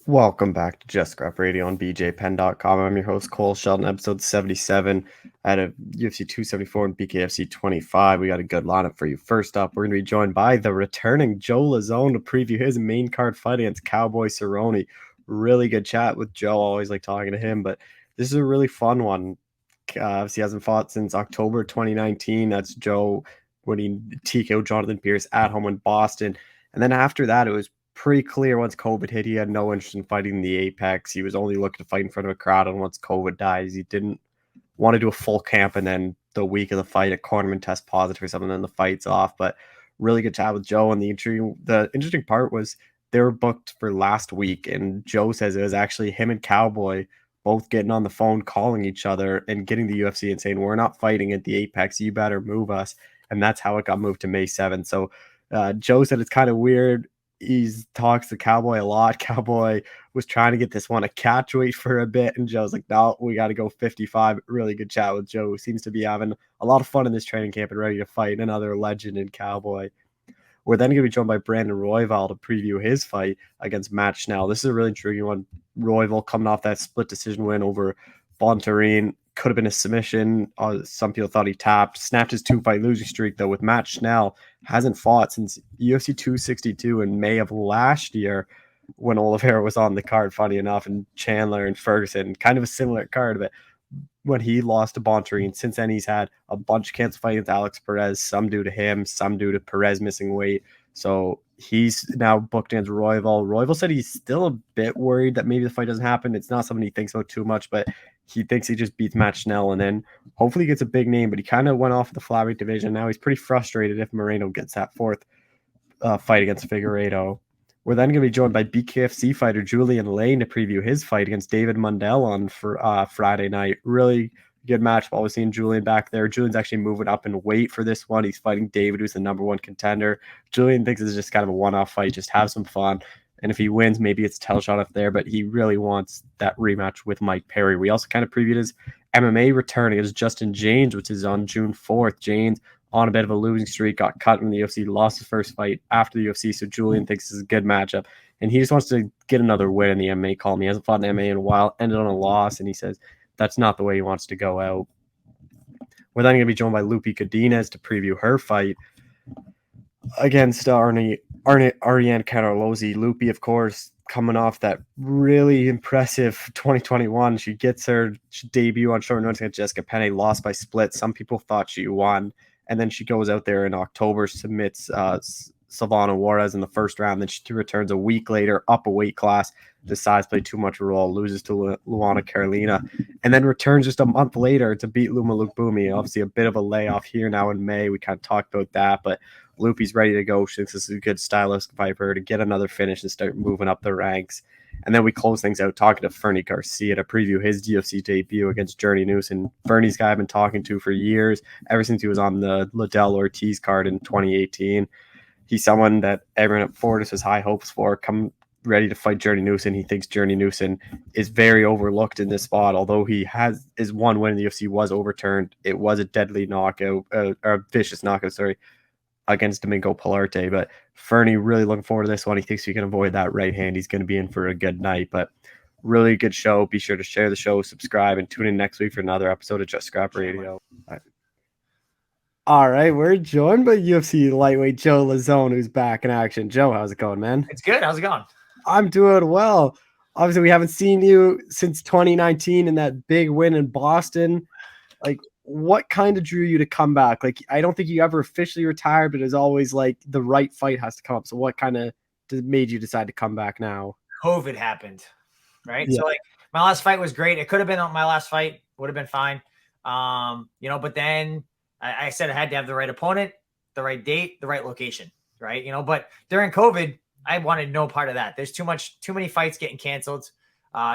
Welcome back to Just Scrap Radio on bjpenn.com. I'm your host, Cole Shelton, episode 77 out of UFC 274 and BKFC 25. We got a good lineup for you. First up, we're going to be joined by the returning Joe Lauzon to preview his main card fight against Cowboy Cerrone. Really good chat with Joe. Always like talking to him, but this is a really fun one. He hasn't fought since October 2019. That's Joe winning TKO Jonathan Pierce at home in Boston. And then after that, it was pretty clear once COVID hit, he had no interest in fighting the Apex. He was only looking to fight in front of a crowd. And once COVID dies, he didn't want to do a full camp. And then the week of the fight, a cornerman test positive or something, and then the fight's off. But really good chat with Joe. And the interesting part was they were booked for last week. And Joe says it was actually him and Cowboy both getting on the phone, calling each other and getting the UFC and saying, we're not fighting at the Apex. You better move us. And that's how it got moved to May 7th. So Joe said it's kind of weird. He talks to Cowboy a lot. Cowboy was trying to get this one a catch weight for a bit, and Joe's like, no, we got to go 55. Really good chat with Joe. Seems to be having a lot of fun in this training camp and ready to fight another legend in Cowboy. We're then going to be joined by Brandon Royval to preview his fight against Matt Schnell. This is a really intriguing one. Royval coming off that split decision win over Bontarine. Could have been a submission. Some people thought he tapped. Snapped his 2-fight losing streak, though, with Matt Schnell. Hasn't fought since UFC 262 in May of last year when Oliveira was on the card, funny enough, and Chandler and Ferguson. Kind of a similar card, but when he lost to Bontarine, since then he's had a bunch of canceled fights with Alex Perez, some due to him, some due to Perez missing weight. So he's now booked against Royval. Royval said he's still a bit worried that maybe the fight doesn't happen. It's not something he thinks about too much, but he thinks he just beats Matt Schnell and then hopefully gets a big name. But he kind of went off the flyweight division. Now he's pretty frustrated if Moreno gets that fourth fight against Figueiredo. We're then going to be joined by BKFC fighter Julian Lane to preview his fight against David Mundell on Friday night. Really good match. Always seeing Julian back there. Julian's actually moving up in weight for this one. He's fighting David, who's the number one contender. Julian thinks this is just kind of a one-off fight. Just have some fun. And if he wins, maybe it's a tell shot up there, but he really wants that rematch with Mike Perry. We also kind of previewed his MMA return against Justin James, which is on June 4th. James on a bit of a losing streak, got cut in the UFC, lost his first fight after the UFC, so Julian thinks this is a good matchup. And he just wants to get another win in the MMA column. He hasn't fought in MMA in a while, ended on a loss, and he says that's not the way he wants to go out. We're then going to be joined by Loopy Godinez to preview her fight against Ariane Carolozzi. Loopy, of course, coming off that really impressive 2021. She gets her debut on short notice against Jessica Penne, lost by split. Some people thought she won. And then she goes out there in October, submits Silvana Juarez in the first round. Then she returns a week later, up a weight class, decides to play too much role, loses to Luana Carolina, and then returns just a month later to beat Luma Lukbumi. Obviously, a bit of a layoff here now in May. We kind of talked about that, but Loopy's ready to go. She thinks this is a good stylistic fight for her to get another finish and start moving up the ranks. And then we close things out talking to Fernie Garcia to preview his UFC debut against Journey Newson. Fernie's guy I've been talking to for years, ever since he was on the Liddell Ortiz card in 2018. He's someone that everyone at Fortis has high hopes for, come ready to fight Journey Newson. He thinks Journey Newson is very overlooked in this spot, although he has his one win in the UFC was overturned. It was a deadly knockout, or a vicious knockout, against Domingo Pilarte. But Fernie really looking forward to this one. He thinks he can avoid that right hand. He's going to be in for a good night. But really good show. Be sure to share the show, subscribe, and tune in next week for another episode of Just Scrap Radio. All right, we're joined by UFC Lightweight Joe Lazone, who's back in action. Joe, how's it going, man? It's good. How's it going? I'm doing well. Obviously, we haven't seen you since 2019 in that big win in Boston. Like, what kind of drew you to come back? Like, I don't think you ever officially retired, but it's always like the right fight has to come up. So what kind of made you decide to come back now? COVID happened, right? Yeah. So like my last fight was great. It could have been my last fight, would have been fine. But then I said I had to have the right opponent, the right date, the right location, right? But during COVID, I wanted no part of that. There's too many fights getting canceled,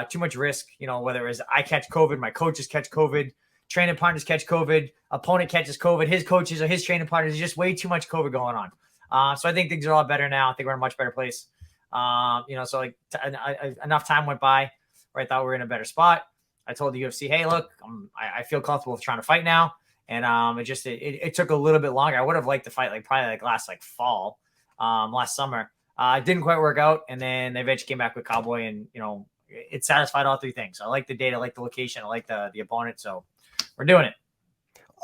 too much risk, whether it was I catch COVID, my coaches catch COVID, training partners catch COVID, opponent catches COVID, his coaches or his training partners. There's just way too much COVID going on. So I think things are a lot better now. I think we're in a much better place. So enough time went by where I thought we were in a better spot. I told the UFC, hey, look, I feel comfortable with trying to fight now. And it took a little bit longer. I would have liked to fight probably last fall, last summer. Didn't quite work out, and then they eventually came back with Cowboy, and it satisfied all three things. I like the date, I like the location, I like the opponent, so we're doing it.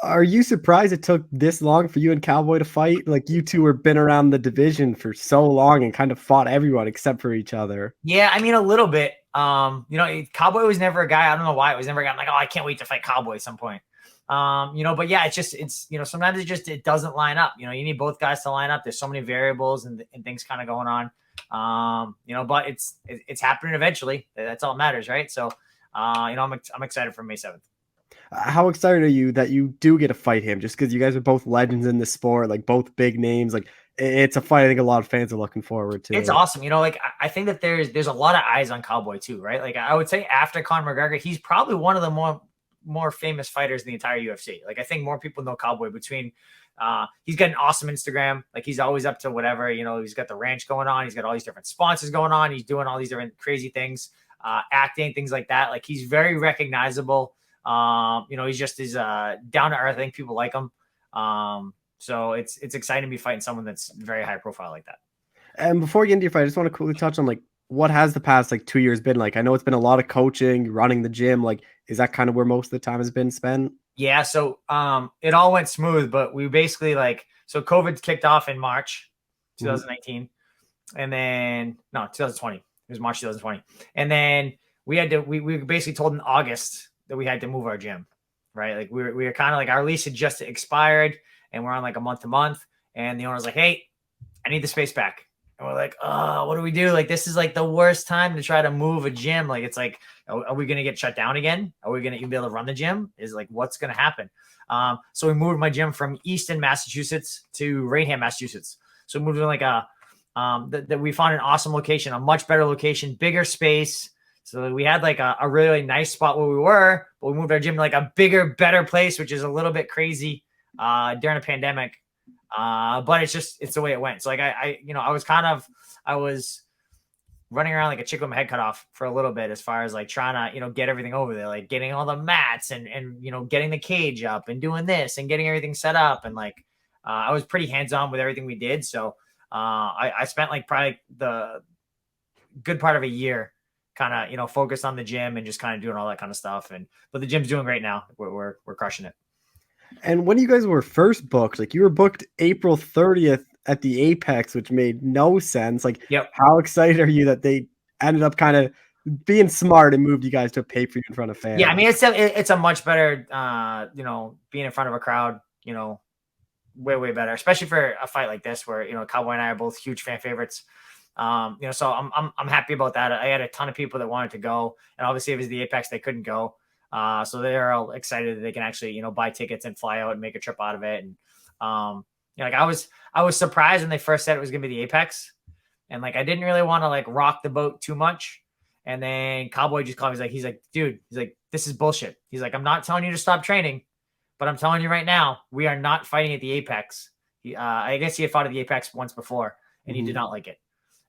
Are you surprised it took this long for you and Cowboy to fight? Like, you two were been around the division for so long and kind of fought everyone except for each other. Yeah, I mean, a little bit. Cowboy was never a guy. I don't know why it was never a guy. I'm like, oh, I can't wait to fight Cowboy at some point. But yeah, sometimes it doesn't line up. You need both guys to line up. There's so many variables and things kind of going on. But it's happening eventually. That's all that matters, right? So, I'm excited for May 7th. How excited are you that you do get to fight him? Just because you guys are both legends in the sport, like both big names, like it's a fight I think a lot of fans are looking forward to. It's awesome. I think that there's a lot of eyes on Cowboy too, right? Like I would say after Conor McGregor, he's probably one of the more famous fighters in the entire UFC. Like I think more people know Cowboy between he's got an awesome Instagram. Like he's always up to whatever, he's got the ranch going on. He's got all these different sponsors going on. He's doing all these different crazy things, acting, things like that. Like he's very recognizable. He's just down to earth. I think people like him. So it's exciting to be fighting someone that's very high profile like that. And before we get into your fight, I just want to quickly touch on like what has the past 2 years been like? I know it's been a lot of coaching, running the gym. Like, is that kind of where most of the time has been spent? Yeah. So it all went smooth, but we basically so COVID kicked off in March 2019, and then 2020. It was March 2020, and then we were basically told in August that we had to move our gym, right? Like we were kind of like our lease had just expired and we're on like a month to month, and the owner's like, hey, I need the space back. And we're like, oh, what do we do? Like, this is like the worst time to try to move a gym. Like, it's like, are we going to get shut down again? Are we going to even be able to run the gym? Is like, what's going to happen? So we moved my gym from Easton, Massachusetts to Rainham, Massachusetts. So we moved to that we found an awesome location, a much better location, bigger space. So we had like a really nice spot where we were, but we moved our gym to like a bigger, better place, which is a little bit crazy during a pandemic. But it's the way it went. So like I was running around like a chick with my head cut off for a little bit as far as like trying to, get everything over there, like getting all the mats and getting the cage up and doing this and getting everything set up. And like, I was pretty hands-on with everything we did. So I spent like probably the good part of a year kind of, focused on the gym and just kind of doing all that kind of stuff. But the gym's doing great now. We're crushing it. And when you guys were first booked, like you were booked April 30th at the Apex, which made no sense. Like, yep. How excited are you that they ended up kind of being smart and moved you guys to a pay-per-view in front of fans? Yeah, I mean, it's a much better, being in front of a crowd, way better, especially for a fight like this where, Cowboy and I are both huge fan favorites. So I'm happy about that. I had a ton of people that wanted to go, and obviously if it was the Apex, they couldn't go. So they're all excited that they can actually, buy tickets and fly out and make a trip out of it. And, like I was surprised when they first said it was going to be the Apex, and like, I didn't really want to like rock the boat too much. And then Cowboy just called me. He's like, dude, this is bullshit. He's like, I'm not telling you to stop training, but I'm telling you right now, we are not fighting at the Apex. I guess he had fought at the Apex once before and he did not like it.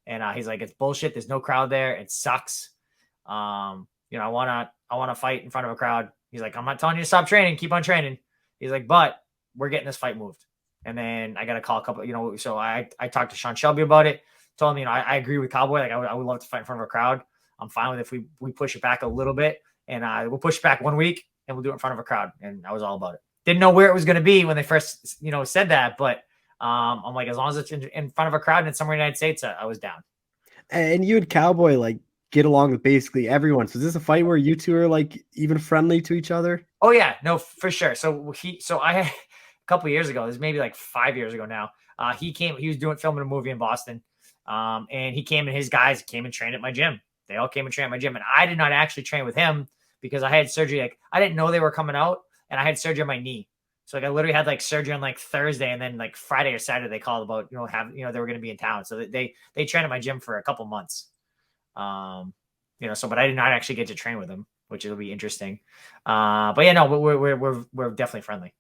And he's like, it's bullshit. There's no crowd there. It sucks. I want to fight in front of a crowd. He's like, I'm not telling you to stop training. Keep on training. He's like, but we're getting this fight moved. And then I got to call a couple, so I talked to Sean Shelby about it. Told him, I agree with Cowboy. Like I would love to fight in front of a crowd. I'm fine with if we push it back a little bit, and we'll push it back 1 week and we'll do it in front of a crowd. And I was all about it. Didn't know where it was going to be when they first, said that, but I'm like, as long as it's in front of a crowd and it's somewhere in the United States, I was down. And you and Cowboy like get along with basically everyone. So is this a fight where you two are like even friendly to each other? Oh yeah, no, for sure. So I had a couple of years ago, this is maybe like 5 years ago now. He was filming a movie in Boston. And he came and his guys came and trained at my gym. They all came and trained at my gym. And I did not actually train with him because I had surgery. Like I didn't know they were coming out, and I had surgery on my knee. So like I literally had like surgery on like Thursday, and then like Friday or Saturday they called about, they were going to be in town. So they trained at my gym for a couple months. But I did not actually get to train with them, which will be interesting. But yeah, no, we're definitely friendly.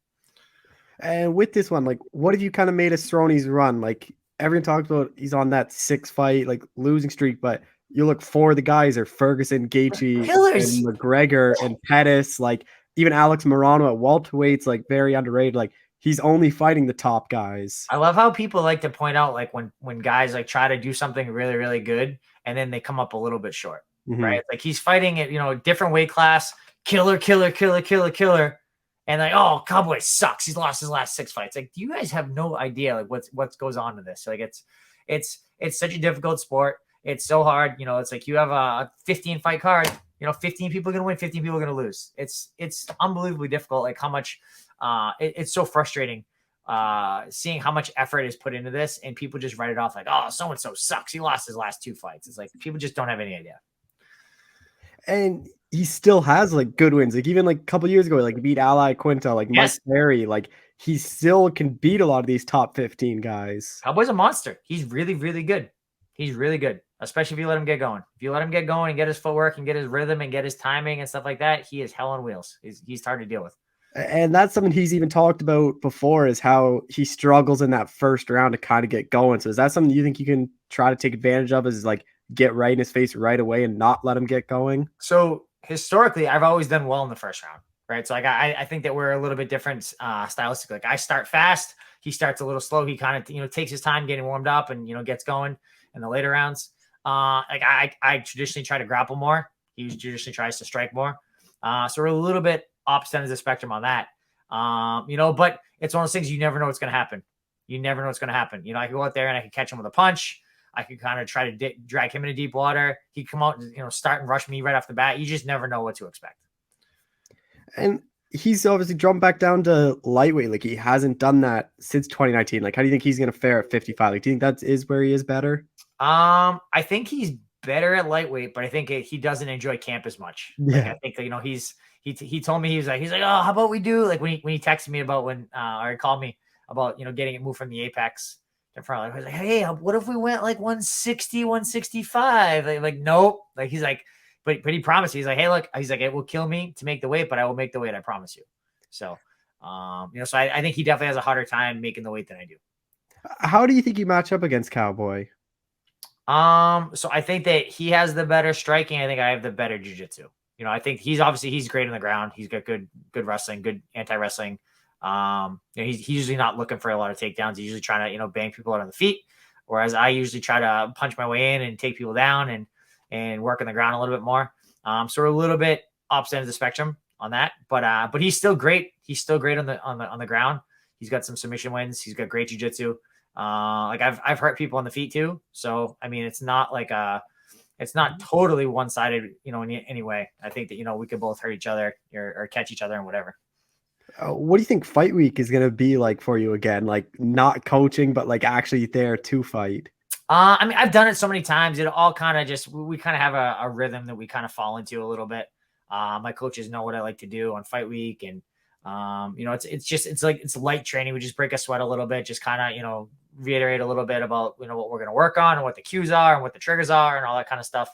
And with this one, like, what have you kind of made of Cerrone's run? Like everyone talks about he's on that 6-fight like losing streak, but you look for the guys are Ferguson, Gaethje, and McGregor and Pettis, like even Alex Morano at welterweight's like very underrated. Like he's only fighting the top guys. I love how people like to point out like when guys like try to do something really, really good and then they come up a little bit short, right? Like he's fighting at, different weight class, killer. And like, oh, Cowboy sucks. He's lost his last 6 fights. Like, do you guys have no idea like what goes on to this? Like it's such a difficult sport. It's so hard. It's like you have a 15 fight card, 15 people are going to win, 15 people are going to lose. It's unbelievably difficult. Like how much it's so frustrating seeing how much effort is put into this, and people just write it off like, oh, so-and-so sucks. He lost his last 2 fights. It's like people just don't have any idea. And he still has like good wins. Like even like a couple years ago, like beat Ally Quinta, like Mike Perry. Like he still can beat a lot of these top 15 guys. Cowboy's a monster. He's really, really good. He's really good, especially if you let him get going. If you let him get going and get his footwork and get his rhythm and get his timing and stuff like that, he is hell on wheels. He's hard to deal with. And that's something he's even talked about before, is how he struggles in that first round to kind of get going. So is that something you think you can try to take advantage of, is like get right in his face right away and not let him get going? So historically, I've always done well in the first round, right? So like I think that we're a little bit different stylistically. Like I start fast, he starts a little slow. He kind of takes his time getting warmed up and gets going in the later rounds. Like I traditionally try to grapple more. He traditionally tries to strike more. So we're a little bit opposite ends of the spectrum on that. But it's one of those things you never know what's going to happen. You never know what's going to happen. I could go out there and I could catch him with a punch. I could kind of try to drag him into deep water. He'd come out and, start and rush me right off the bat. You just never know what to expect. And he's obviously jumped back down to lightweight. Like he hasn't done that since 2019. Like how do you think he's going to fare at 55? Like do you think that is where he is better? I think he's better at lightweight, but I think he doesn't enjoy camp as much. Yeah. Like, I think that, he told me, he's like, oh, how about we do like when he texted me about or he called me about, getting it moved from the Apex in front. Like, I was like, hey, what if we went like 160, 165? Like nope. Like he's like, but he promised. He's like, hey, look, he's like, it will kill me to make the weight, but I will make the weight. I promise you. So, so I think he definitely has a harder time making the weight than I do. How do you think you match up against Cowboy? So I think that he has the better striking. I think I have the better jiu-jitsu. I think he's great on the ground. He's got good wrestling, good anti-wrestling. He's usually not looking for a lot of takedowns. He's usually trying to, bang people out on the feet. Whereas I usually try to punch my way in and take people down and work on the ground a little bit more. So we're a little bit opposite ends of the spectrum on that, but he's still great. He's still great on the ground. He's got some submission wins. He's got great jiu-jitsu. Like I've hurt people on the feet too. So, I mean, it's not like it's not totally one-sided, in any way. I think that, we could both hurt each other or catch each other and whatever. What do you think fight week is going to be like for you again? Like not coaching, but like actually there to fight? I mean, I've done it so many times. It all kind of we kind of have a rhythm that we kind of fall into a little bit. My coaches know what I like to do on fight week. And, it's light training. We just break a sweat a little bit, just kind of, reiterate a little bit about, what we're going to work on and what the cues are and what the triggers are and all that kind of stuff.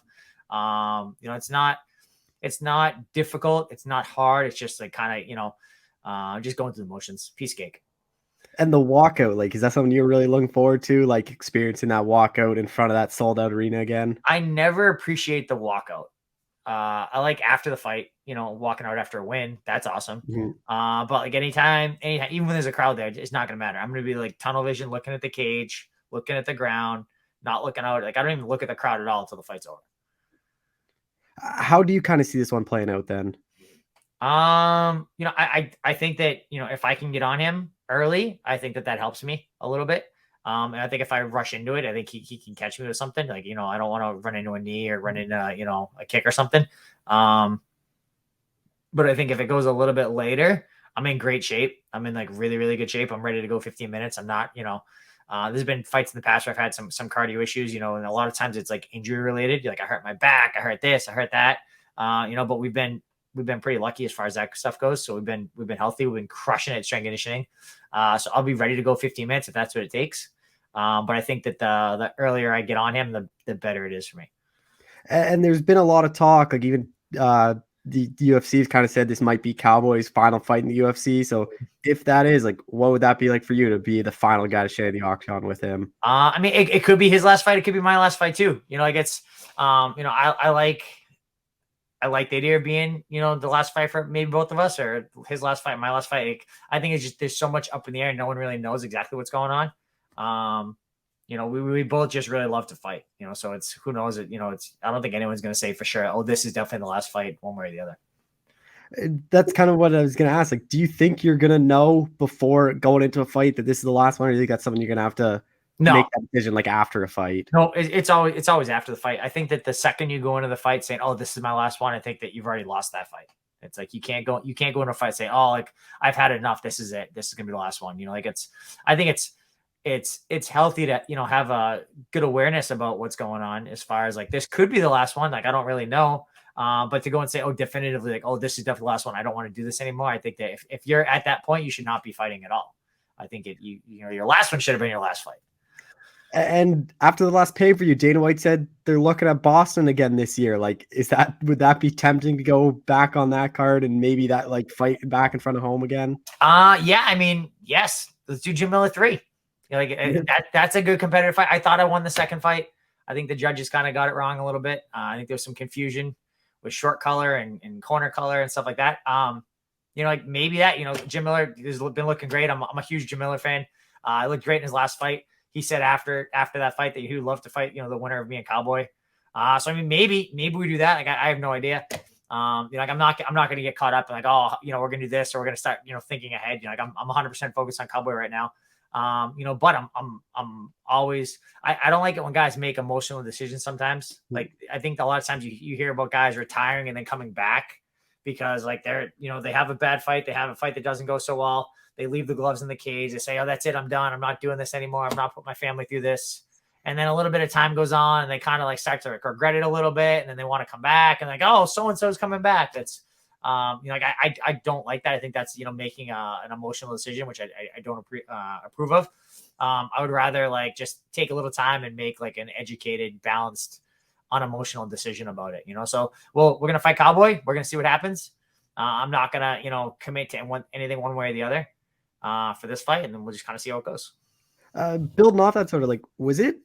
It's not difficult. It's not hard. It's just like kind of, just going through the motions, piece cake. And the walkout, like, is that something you're really looking forward to? Like experiencing that walkout in front of that sold out arena again? I never appreciate the walkout. I like after the fight, walking out after a win. That's awesome. Mm-hmm. But like anytime, even when there's a crowd there, it's not going to matter. I'm going to be like tunnel vision, looking at the cage, looking at the ground, not looking out. Like I don't even look at the crowd at all until the fight's over. How do you kind of see this one playing out then? I think that, if I can get on him early, I think that helps me a little bit. And I think if I rush into it, I think he can catch me with something like, I don't want to run into a knee or run into, a kick or something. But I think if it goes a little bit later, I'm in great shape. I'm in like really, really good shape. I'm ready to go 15 minutes. I'm not, there's been fights in the past where I've had some cardio issues, and a lot of times it's like injury related. Like I hurt my back, I hurt this, I hurt that, but we've been pretty lucky as far as that stuff goes. So we've been healthy. We've been crushing it at strength conditioning. So I'll be ready to go 15 minutes if that's what it takes. But I think that the earlier I get on him, the better it is for me. And there's been a lot of talk, like even the UFC has kind of said this might be Cowboy's final fight in the UFC. So if that is, like, what would that be like for you to be the final guy to share the octagon with him? I mean, it could be his last fight. It could be my last fight too. Like it's, I like, I like the idea of being, the last fight for maybe both of us, or his last fight, my last fight. Like, I think it's just, there's so much up in the air. No one really knows exactly what's going on. We both just really love to fight, so it's, who knows it, I don't think anyone's going to say for sure, oh, this is definitely the last fight one way or the other. That's kind of what I was going to ask. Like, do you think you're going to know before going into a fight that this is the last one, or do you think that's something you're going to have to make that decision like after a fight? No, it's always after the fight. I think that the second you go into the fight saying, oh, this is my last one, I think that you've already lost that fight. It's like, you can't go into a fight saying, oh, like, I've had enough. This is it. This is going to be the last one. I think it's healthy to, have a good awareness about what's going on, as far as like, this could be the last one. Like, I don't really know. But to go and say, oh, definitively, like, oh, this is definitely the last one, I don't want to do this anymore. I think that if you're at that point, you should not be fighting at all. I think your last one should have been your last fight. And after the last pay-per-view, Dana White said they're looking at Boston again this year. Like, would that be tempting to go back on that card and maybe that like fight back in front of home again? Yeah, I mean, yes, let's do Jim Miller 3. That's a good competitive fight. I thought I won the second fight. I think the judges kind of got it wrong a little bit. I think there was some confusion with short color and corner color and stuff like that. Like maybe that, Jim Miller has been looking great. I'm a huge Jim Miller fan. I looked great in his last fight. He said after that fight that he would love to fight, the winner of me and Cowboy. So I mean, maybe we do that. Like, I have no idea. Like, I'm not going to get caught up in like, oh, we're going to do this, or we're going to start, thinking ahead. Like, I'm 100% focused on Cowboy right now. But I'm always, I don't like it when guys make emotional decisions sometimes. Like, I think a lot of times you hear about guys retiring and then coming back because like they're, they have a bad fight. They have a fight that doesn't go so well. They leave the gloves in the cage. They say, oh, that's it. I'm done. I'm not doing this anymore. I'm not putting my family through this. And then a little bit of time goes on and they kind of like start to regret it a little bit. And then they want to come back and like, oh, so-and-so's coming back. That's, like, I don't like that. I think that's, making an emotional decision, which I don't approve of. I would rather like just take a little time and make like an educated, balanced, unemotional decision about it, So, we're going to fight Cowboy. We're going to see what happens. I'm not going to, commit to anything one way or the other for this fight. And then we'll just kind of see how it goes. Building off that, sort of like, was it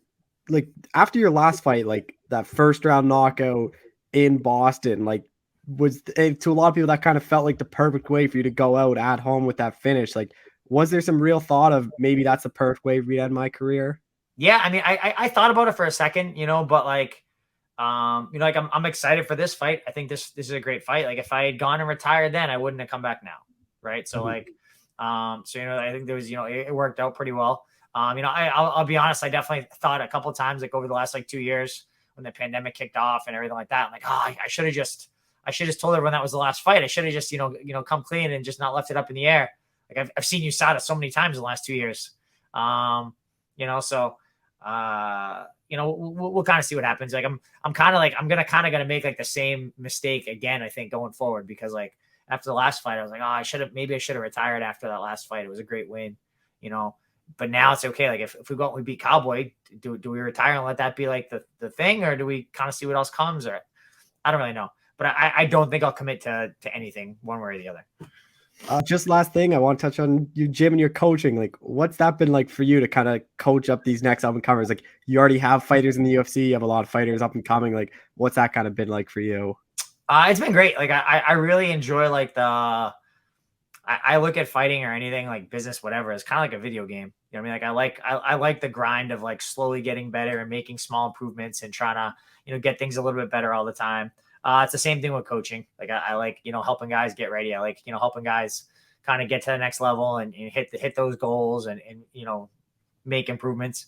like after your last fight, like that first round knockout in Boston, like was to a lot of people that kind of felt like the perfect way for you to go out at home with that finish? Like, was there some real thought of maybe that's the perfect way for me to end my career? Yeah, I mean, I thought about it for a second, but like, like I'm excited for this fight. I think this is a great fight. Like, if I had gone and retired then, I wouldn't have come back now, right? So like, so I think there was, it worked out pretty well. I'll be honest, I definitely thought a couple of times, like over the last like 2 years when the pandemic kicked off and everything like that, I'm like, oh, I should have just told everyone that was the last fight. I should have just, come clean and just not left it up in the air. Like, I've seen USADA so many times in the last 2 years. So, we'll kind of see what happens. Like, I'm gonna make like the same mistake again, I think, going forward, because like after the last fight, I was like, oh, I should have retired after that last fight. It was a great win, but now it's okay. Like, if we go and we beat Cowboy, do we retire and let that be like the thing, or do we kind of see what else comes? Or I don't really know, but I don't think I'll commit to anything one way or the other. Just last thing, I want to touch on you, Jim, and your coaching. Like, what's that been like for you to kind of coach up these next up and comers? Like, you already have fighters in the UFC, you have a lot of fighters up and coming. Like, what's that kind of been like for you? It's been great. Like, I really enjoy like I look at fighting or anything like business, whatever, as kind of like a video game. You know what I mean? Like, I like the grind of like slowly getting better and making small improvements and trying to, get things a little bit better all the time. It's the same thing with coaching. Like, I like, helping guys get ready. I like, helping guys kind of get to the next level and hit those goals and make improvements.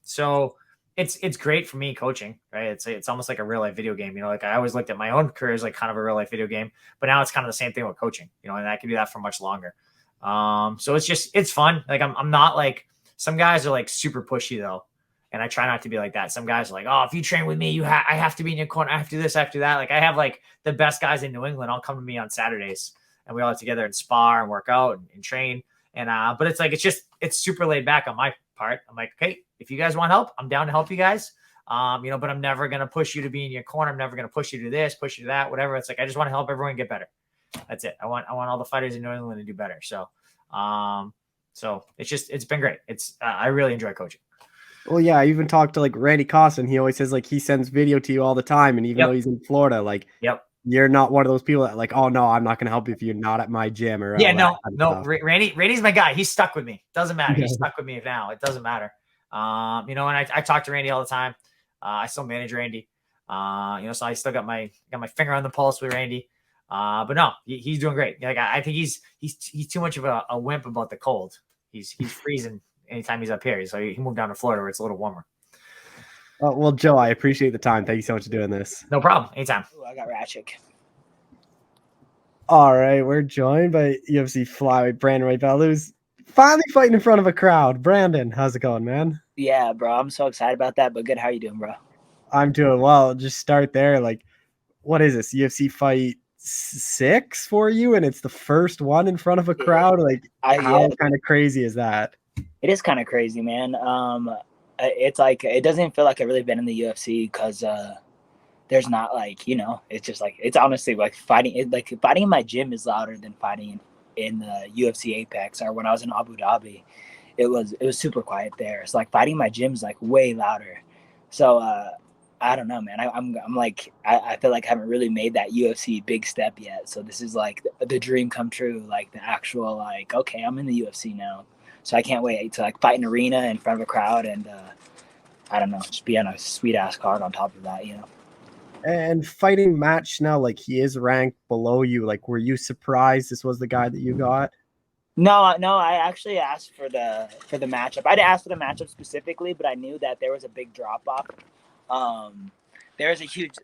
So it's great for me coaching, right? It's almost like a real life video game. Like, I always looked at my own career as like kind of a real life video game, but now it's kind of the same thing with coaching, and I can do that for much longer. So it's fun. Like, I'm not like, some guys are like super pushy though. And I try not to be like that. Some guys are like, oh, if you train with me, I have to be in your corner. I have to do this, I have to do that. Like, I have like the best guys in New England all come to me on Saturdays and we all get together and spar and work out and train. And, but it's like, it's super laid back on my part. I'm like, okay, if you guys want help, I'm down to help you guys. But I'm never going to push you to be in your corner. I'm never going to push you to this, push you to that, whatever. It's like, I just want to help everyone get better. That's it. I want all the fighters in New England to do better. So, it's been great. I really enjoy coaching. Well, yeah, I even talked to like Randy Costin. He always says like he sends video to you all the time, and even though Yep. he's in Florida, like Yep. you're not one of those people that like, oh no, I'm not going to help you if you're not at my gym or Yeah, all that no, kind of no. stuff. Randy's my guy. He's stuck with me. Doesn't matter. Yeah. He's stuck with me now. It doesn't matter. And I talk to Randy all the time. I still manage Randy. So I still got my finger on the pulse with Randy. But no, he's doing great. Like I think he's too much of a wimp about the cold. He's freezing anytime he's up here. So he moved down to Florida where it's a little warmer. Well, Joe, I appreciate the time. Thank you so much for doing this. No problem. Anytime. Ooh, I got Ratchik. All right, we're joined by UFC flyweight Brandon Royval, who's finally fighting in front of a crowd. Brandon, how's it going, man? Yeah, bro. I'm so excited about that. But good. How you doing, bro? I'm doing well. Just start there. Like, what is this? UFC fight 6 for you, and it's the first one in front of a crowd. Like, how kind of crazy is that? It is kind of crazy, man. It's like it doesn't feel like I've really been in the UFC because there's not like it's just like it's honestly like fighting. Like fighting in my gym is louder than fighting in the UFC Apex or when I was in Abu Dhabi. It was super quiet there. It's like fighting in my gym is like way louder. So I don't know, man. I'm like I feel like I haven't really made that UFC big step yet. So this is like the dream come true. Like the actual like okay, I'm in the UFC now. So I can't wait to like fight an arena in front of a crowd and I don't know, just be on a sweet ass card on top of that, And fighting match now, like he is ranked below you. Like, were you surprised this was the guy that you got? No. I actually asked for the matchup. I didn't ask for the matchup specifically, but I knew that there was a big drop off. There was a huge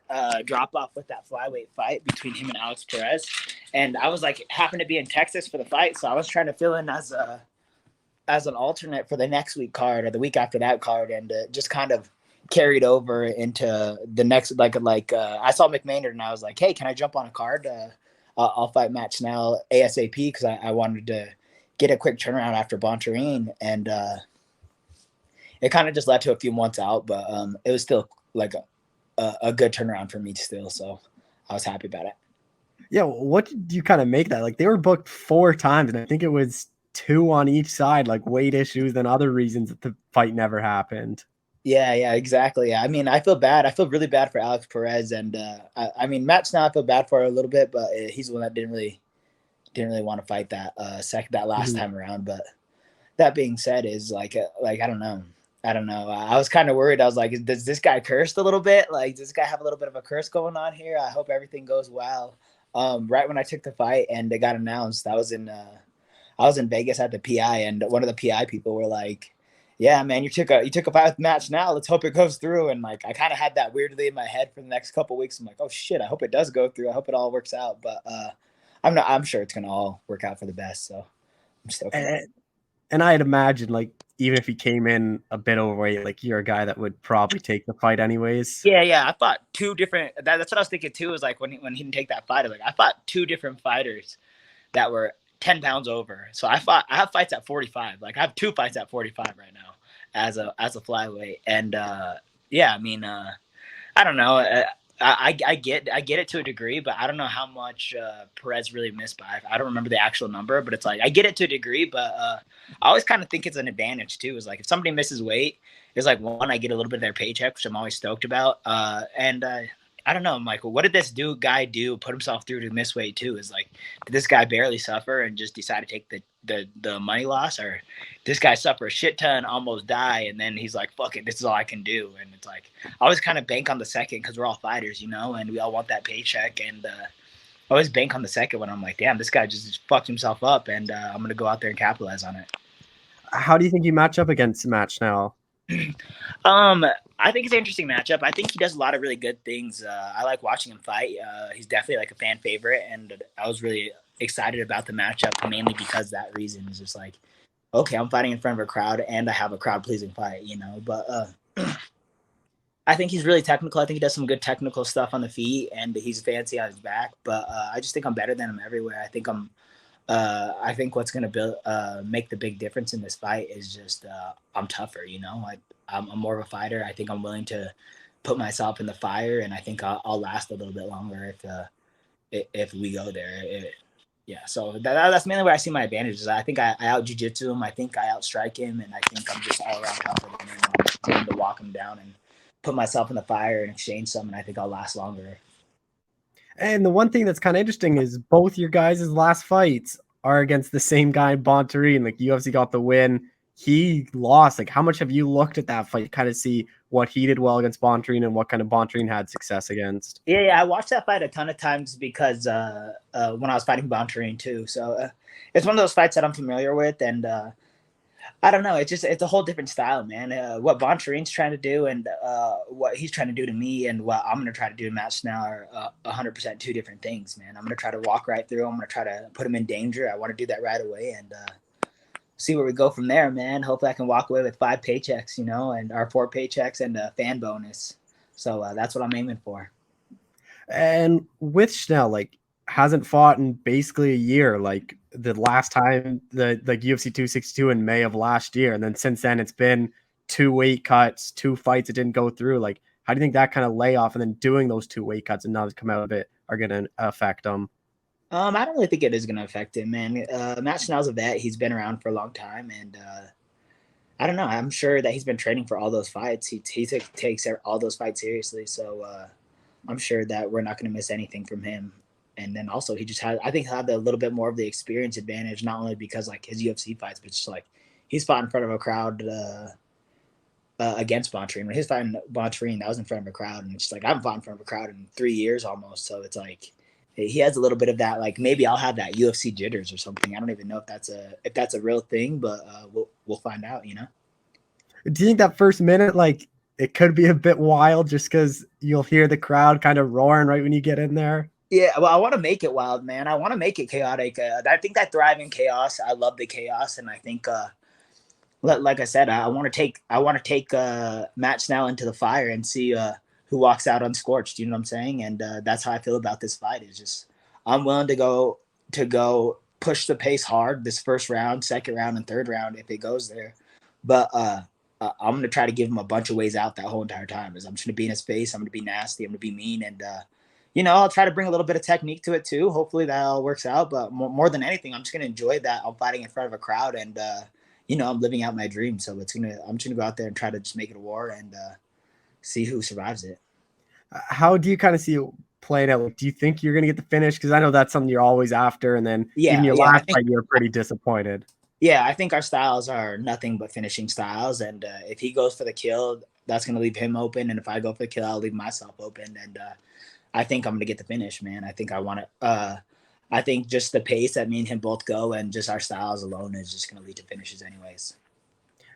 drop off with that flyweight fight between him and Alex Perez, and I was like happened to be in Texas for the fight, so I was trying to fill in as an alternate for the next week card or the week after that card, and just kind of carried over into the next I saw McMaynard and I was like, hey, can I jump on a card? I'll fight Match now ASAP because I wanted to get a quick turnaround after Bontarine, and it kind of just led to a few months out, but it was still like a good turnaround for me still, so I was happy about it. Yeah, what did you kind of make that? Like they were booked 4 times, and I think it was 2 on each side, like weight issues and other reasons that the fight never happened. Yeah, exactly. Yeah. I mean, I feel bad. I feel really bad for Alex Perez, and I mean, Matt Snow, I feel bad for a little bit, but he's the one that didn't really want to fight that last time around. But that being said, is like I don't know. I was kind of worried. I was like, does this guy cursed a little bit? Like, does this guy have a little bit of a curse going on here? I hope everything goes well. Right when I took the fight and it got announced, I was in Vegas at the PI, and one of the PI people were like, yeah, man, you took a fight with Match now. Let's hope it goes through. And like, I kind of had that weirdly in my head for the next couple of weeks. I'm like, oh shit, I hope it does go through. I hope it all works out. But I'm sure it's going to all work out for the best. So I'm still. And I'd imagine like, even if he came in a bit overweight, like you're a guy that would probably take the fight anyways. Yeah. I fought 2 different, that's what I was thinking too, is like when he didn't take that fight, I fought 2 different fighters that were 10 pounds over. So I have fights at 45. Like I have 2 fights at 45 right now as a flyweight. And yeah, I mean, I don't know. I get it to a degree, but I don't know how much Perez really missed by. I don't remember the actual number, but it's like I get it to a degree, but I always kind of think it's an advantage too. Is like if somebody misses weight, it's like one, I get a little bit of their paycheck, which I'm always stoked about. And I don't know, Michael, what did this guy do? Put himself through to miss weight too? Is like, did this guy barely suffer and just decide to take the money loss, or this guy suffer a shit ton, almost die, and then he's like, fuck it, this is all I can do? And it's like, I always kind of bank on the second because we're all fighters, and we all want that paycheck, and I always bank on the second when I'm like, damn, this guy just fucked himself up, and I'm going to go out there and capitalize on it. How do you think you match up against Match now? I think it's an interesting matchup. I think he does a lot of really good things. I like watching him fight. He's definitely like a fan favorite, and I was really excited about the matchup mainly because that reason is just like, okay, I'm fighting in front of a crowd and I have a crowd pleasing fight, but I think he's really technical. I think he does some good technical stuff on the feet, and he's fancy on his back, but I just think I'm better than him everywhere. I think what's going to make the big difference in this fight is just I'm tougher, I'm more of a fighter. I think I'm willing to put myself in the fire, and I think I'll last a little bit longer if we go there. Yeah, so that's mainly where I see my advantages. I think I out jiu-jitsu him. I think I outstrike him, and I think I'm just all around tougher than him. I'm willing to walk him down and put myself in the fire and exchange some, and I think I'll last longer. And the one thing that's kind of interesting is both your guys' last fights are against the same guy, Bontarine. Like, UFC got the win. He lost. Like, how much have you looked at that fight to kind of see what he did well against Bontarine and what kind of Bontarine had success against? Yeah, I watched that fight a ton of times because when I was fighting Bontarine too. So it's one of those fights that I'm familiar with, and I don't know. It's a whole different style, man. What Bontarine's trying to do and what he's trying to do to me and what I'm going to try to do to Matt Snell are 100% two different things, man. I'm going to try to walk right through. I'm going to try to put him in danger. I want to do that right away and see where we go from there, man. Hopefully I can walk away with 5 paychecks, you know, and our 4 paychecks and a fan bonus. So that's what I'm aiming for. And with Schnell, like, hasn't fought in basically a year. Like, the last time, the UFC 262 in May of last year, and then since then it's been 2 weight cuts, 2 fights that didn't go through. Like, how do you think that kind of layoff and then doing those 2 weight cuts and not come out of it are going to affect them? I don't really think it is going to affect him, man. Matt Schnell's a vet. He's been around for a long time, and I don't know. I'm sure that he's been training for all those fights. He takes all those fights seriously, so I'm sure that we're not going to miss anything from him. And then also he just I think he'll have a little bit more of the experience advantage, not only because like his UFC fights, but just like he's fought in front of a crowd against Bontarine. When he was fighting Bontarine, that was in front of a crowd, and it's just like I haven't fought in front of a crowd in 3 years almost. So it's like he has a little bit of that. Like maybe I'll have that UFC jitters or something. I don't even know if that's a real thing, but we'll find out. You know. Do you think that first minute, like, it could be a bit wild just because you'll hear the crowd kind of roaring right when you get in there? Yeah, well, I want to make it wild, man. I want to make it chaotic. I think I thrive in chaos. I love the chaos, and I think, like I said, I want to take Matt Snell into the fire and see who walks out unscorched. You know what I'm saying? And that's how I feel about this fight. Is just I'm willing to go push the pace hard this first round, second round, and third round if it goes there. But I'm gonna try to give him a bunch of ways out that whole entire time. Is I'm just gonna be in his face. I'm gonna be nasty. I'm gonna be mean and. You know, I'll try to bring a little bit of technique to it too. Hopefully that all works out. But more than anything, I'm just gonna enjoy that I'm fighting in front of a crowd, and you know, I'm living out my dream. So I'm just gonna go out there and try to just make it a war and see who survives it. How do you kind of see it playing out? Like, do you think you're gonna get the finish? Because I know that's something you're always after. And then even your last fight, you were pretty disappointed. Yeah, I think our styles are nothing but finishing styles. And if he goes for the kill, that's gonna leave him open. And if I go for the kill, I'll leave myself open. And I think I'm going to get the finish, man. I think I want to, I think just the pace that me and him both go and just our styles alone is just going to lead to finishes anyways.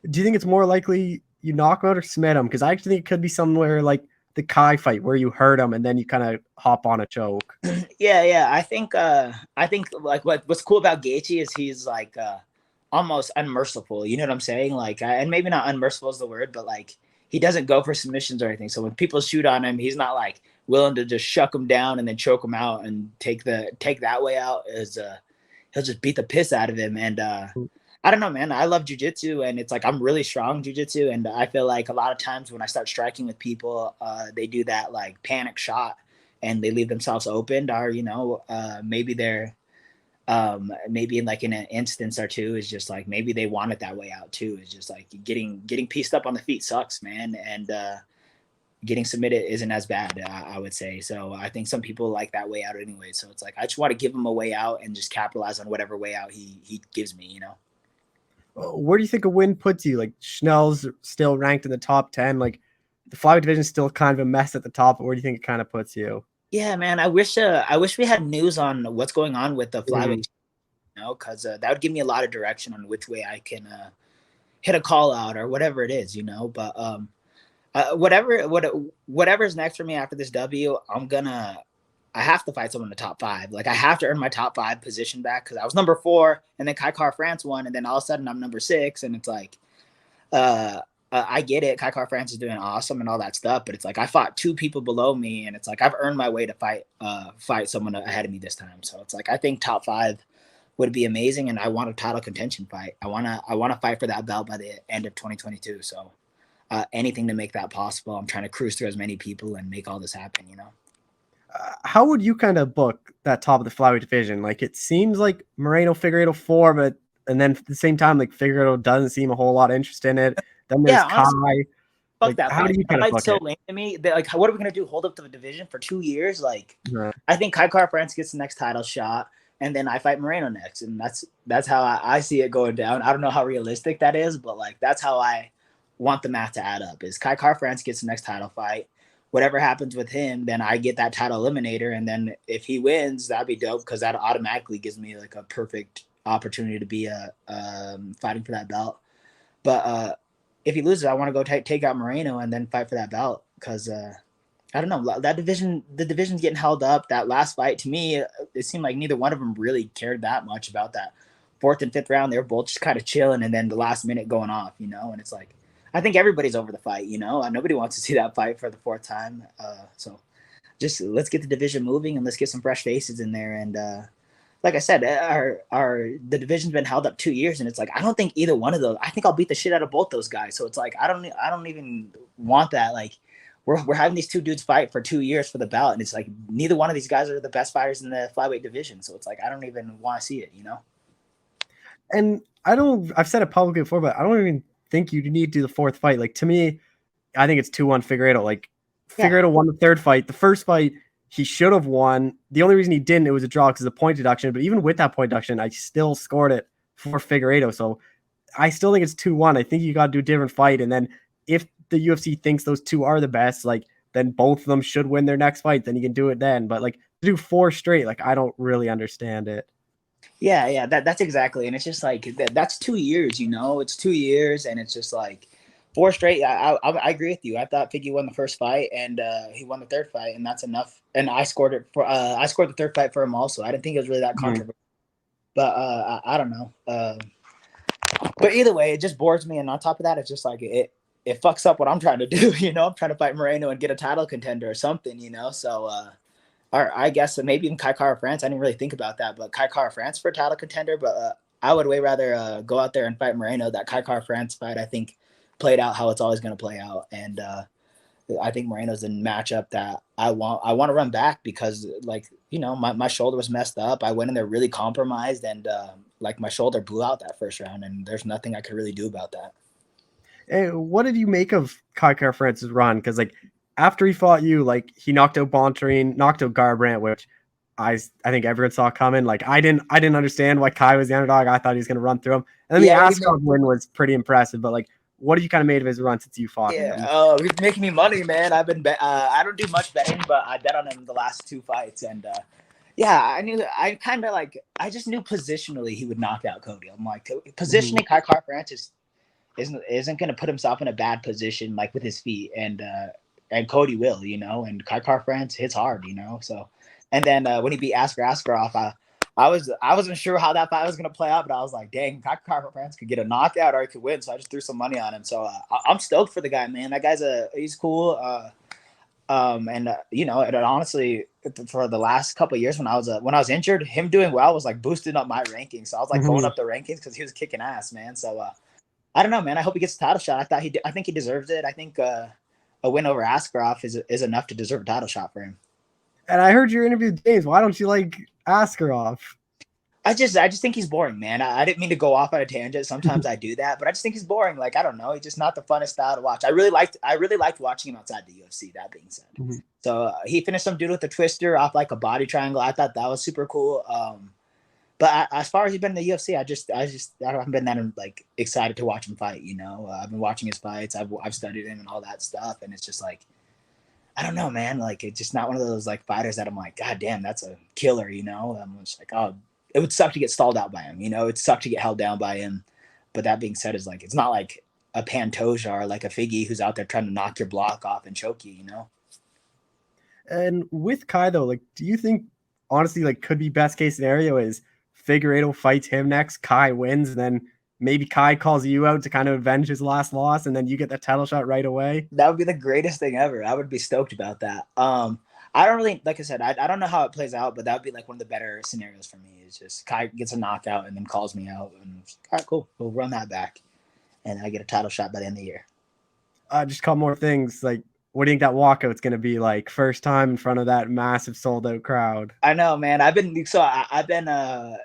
Do you think it's more likely you knock him out or submit him? Because I actually think it could be somewhere like the Kai fight where you hurt him and then you kind of hop on a choke. Yeah. I think like what's cool about Gaethje is he's like almost unmerciful. You know what I'm saying? Like, and maybe not unmerciful is the word, but like he doesn't go for submissions or anything. So when people shoot on him, he's not like willing to just shuck him down and then choke him out and take that way out. Is he'll just beat the piss out of him. And I don't know, man. I love jiu-jitsu, and it's like I'm really strong jiu-jitsu, and I feel like a lot of times when I start striking with people, they do that like panic shot and they leave themselves opened, or you know, maybe they're maybe in like in an instance or two is just like maybe they want it that way out too. It's just like getting pieced up on the feet sucks, man, and getting submitted isn't as bad, I would say. So I think some people like that way out anyway. So it's like I just want to give him a way out and just capitalize on whatever way out he gives me, you know. Where do you think a win puts you? Like, Schnell's still ranked in the top 10. Like, the flyweight division is still kind of a mess at the top. But where do you think it kind of puts you? Yeah, man. I wish we had news on what's going on with the flyweight, you know, because that would give me a lot of direction on which way I can hit a call out or whatever it is, you know. But whatever's next for me after this W, I have to fight someone in the top 5. Like I have to earn my top 5 position back because I was number 4 and then Kai France won. And then all of a sudden I'm number 6. And it's like, I get it. Kai France is doing awesome and all that stuff. But it's like, I fought 2 people below me and it's like, I've earned my way to fight someone ahead of me this time. So it's like, I think top 5 would be amazing. And I want a title contention fight. I want to fight for that belt by the end of 2022. So anything to make that possible. I'm trying to cruise through as many people and make all this happen, you know? How would you kind of book that top of the flyweight division? Like, it seems like Moreno, Figueiredo 4, but and then at the same time, like Figueiredo doesn't seem a whole lot of interest in it. Then there's Yeah, Kai. honestly, fuck Like, that how fight. do you That kind of fight's book so it? lame to me. Like, what are we gonna do? Hold up to the division for 2 years? Like, Yeah. I think Kai Car France gets the next title shot, and then I fight Moreno next, and that's how I see it going down. I don't know how realistic that is, but like that's how I want the math to add up. Is Kai Car France gets the next title fight. Whatever happens with him, then I get that title eliminator, and then if he wins, that'd be dope because that automatically gives me like a perfect opportunity to be fighting for that belt. But if he loses, I want to go take out Moreno and then fight for that belt because I don't know, that the division's getting held up. That last fight, to me, it seemed like neither one of them really cared that much about that fourth and fifth round. They were both just kind of chilling, and then the last minute going off, and it's like, I think everybody's over the fight, nobody wants to see that fight for the fourth time. So just let's get the division moving and let's get some fresh faces in there. And like I said, the division's been held up 2 years, and it's like I don't think either one of those. I think I'll beat the shit out of both those guys. So it's like I don't even want that. Like we're having these two dudes fight for 2 years for the belt, and it's like neither one of these guys are the best fighters in the flyweight division. So it's like I don't even want to see it. And I've said it publicly before, but I don't even think you need to do the fourth fight. Like, to me, I think it's 2-1 Figueiredo. Like, Figueiredo won the third fight. The first fight, he should have won. The only reason he didn't, it was a draw because of the point deduction. But even with that point deduction, I still scored it for Figueiredo. So I still think it's 2-1. I think you got to do a different fight. And then if the UFC thinks those two are the best, like, then both of them should win their next fight. Then you can do it then. But like, to do 4 straight, like, I don't really understand it. Yeah, that's exactly, and it's just like that's 2 years, it's 2 years, and it's just like 4 straight. I agree with you. I thought Figgy won the first fight, and he won the third fight, and that's enough. And I scored the third fight for him also. I didn't think it was really that controversial, but I don't know. But either way, it just bores me, and on top of that, it's just like it fucks up what I'm trying to do. I'm trying to fight Moreno and get a title contender or something. So. Or I guess maybe even Kai Car France. I didn't really think about that, but Kai Car France for a title contender. But I would way rather go out there and fight Moreno. That Kai Car France fight, I think, played out how it's always going to play out. And I think Moreno's a matchup that I want to run back because, like, my shoulder was messed up. I went in there really compromised, and like my shoulder blew out that first round, and there's nothing I could really do about that. Hey, what did you make of Kai Car France's run? Because, like, after he fought you, like, he knocked out Bontarine, knocked out Garbrandt, which I think everyone saw coming. Like, I didn't understand why Kai was the underdog. I thought he was going to run through him. And then the Askarov win was pretty impressive. But like, what have you kind of made of his run since you fought him? He's making me money, man. I've been I don't do much betting, but I bet on him the last 2 fights, and I just knew positionally he would knock out Cody. I'm like, positioning Kai Car France isn't going to put himself in a bad position, like with his feet, and Cody will, and Kai Car France hits hard, so. And then when he beat Askarov, I wasn't sure how that fight was going to play out, but I was like, dang, Kai Car France could get a knockout or he could win, so I just threw some money on him. So I'm stoked for the guy, man. That guy's he's cool. And honestly, for the last couple of years when I was injured, him doing well was like boosting up my rankings. So I was like going up the rankings because he was kicking ass, man. So I don't know, man. I hope he gets a title shot. I think he deserves it. I think a win over Askarov is enough to deserve a title shot for him. And I heard your interview with James. Why don't you like Askarov? I just think he's boring, man. I didn't mean to go off on a tangent. Sometimes I do that, but I just think he's boring. Like, I don't know. He's just not the funnest style to watch. I really liked watching him outside the UFC, that being said. So he finished some dude with a twister off like a body triangle. I thought that was super cool. But as far as he's been in the UFC, I haven't been that like excited to watch him fight. I've been watching his fights. I've studied him and all that stuff, and it's just like, I don't know, man. Like, it's just not one of those like fighters that I'm like, God damn, that's a killer. I'm just like, oh, it would suck to get stalled out by him. It sucked to get held down by him. But that being said, is like, it's not like a Pantoja or like a Figgy who's out there trying to knock your block off and choke you. And with Kai though, like, do you think honestly, like, could be best case scenario is Figueiredo fights him next, Kai wins, and then maybe Kai calls you out to kind of avenge his last loss, and then you get that title shot right away? That would be the greatest thing ever. I would be stoked about that. I don't really, like I said, I don't know how it plays out, but that would be like one of the better scenarios for me. Is just Kai gets a knockout and then calls me out, and all right, cool, we'll run that back, and I get a title shot by the end of the year. Just a couple more things. Like, what do you think that walkout's going to be like? First time in front of that massive sold out crowd. I know, man. I've been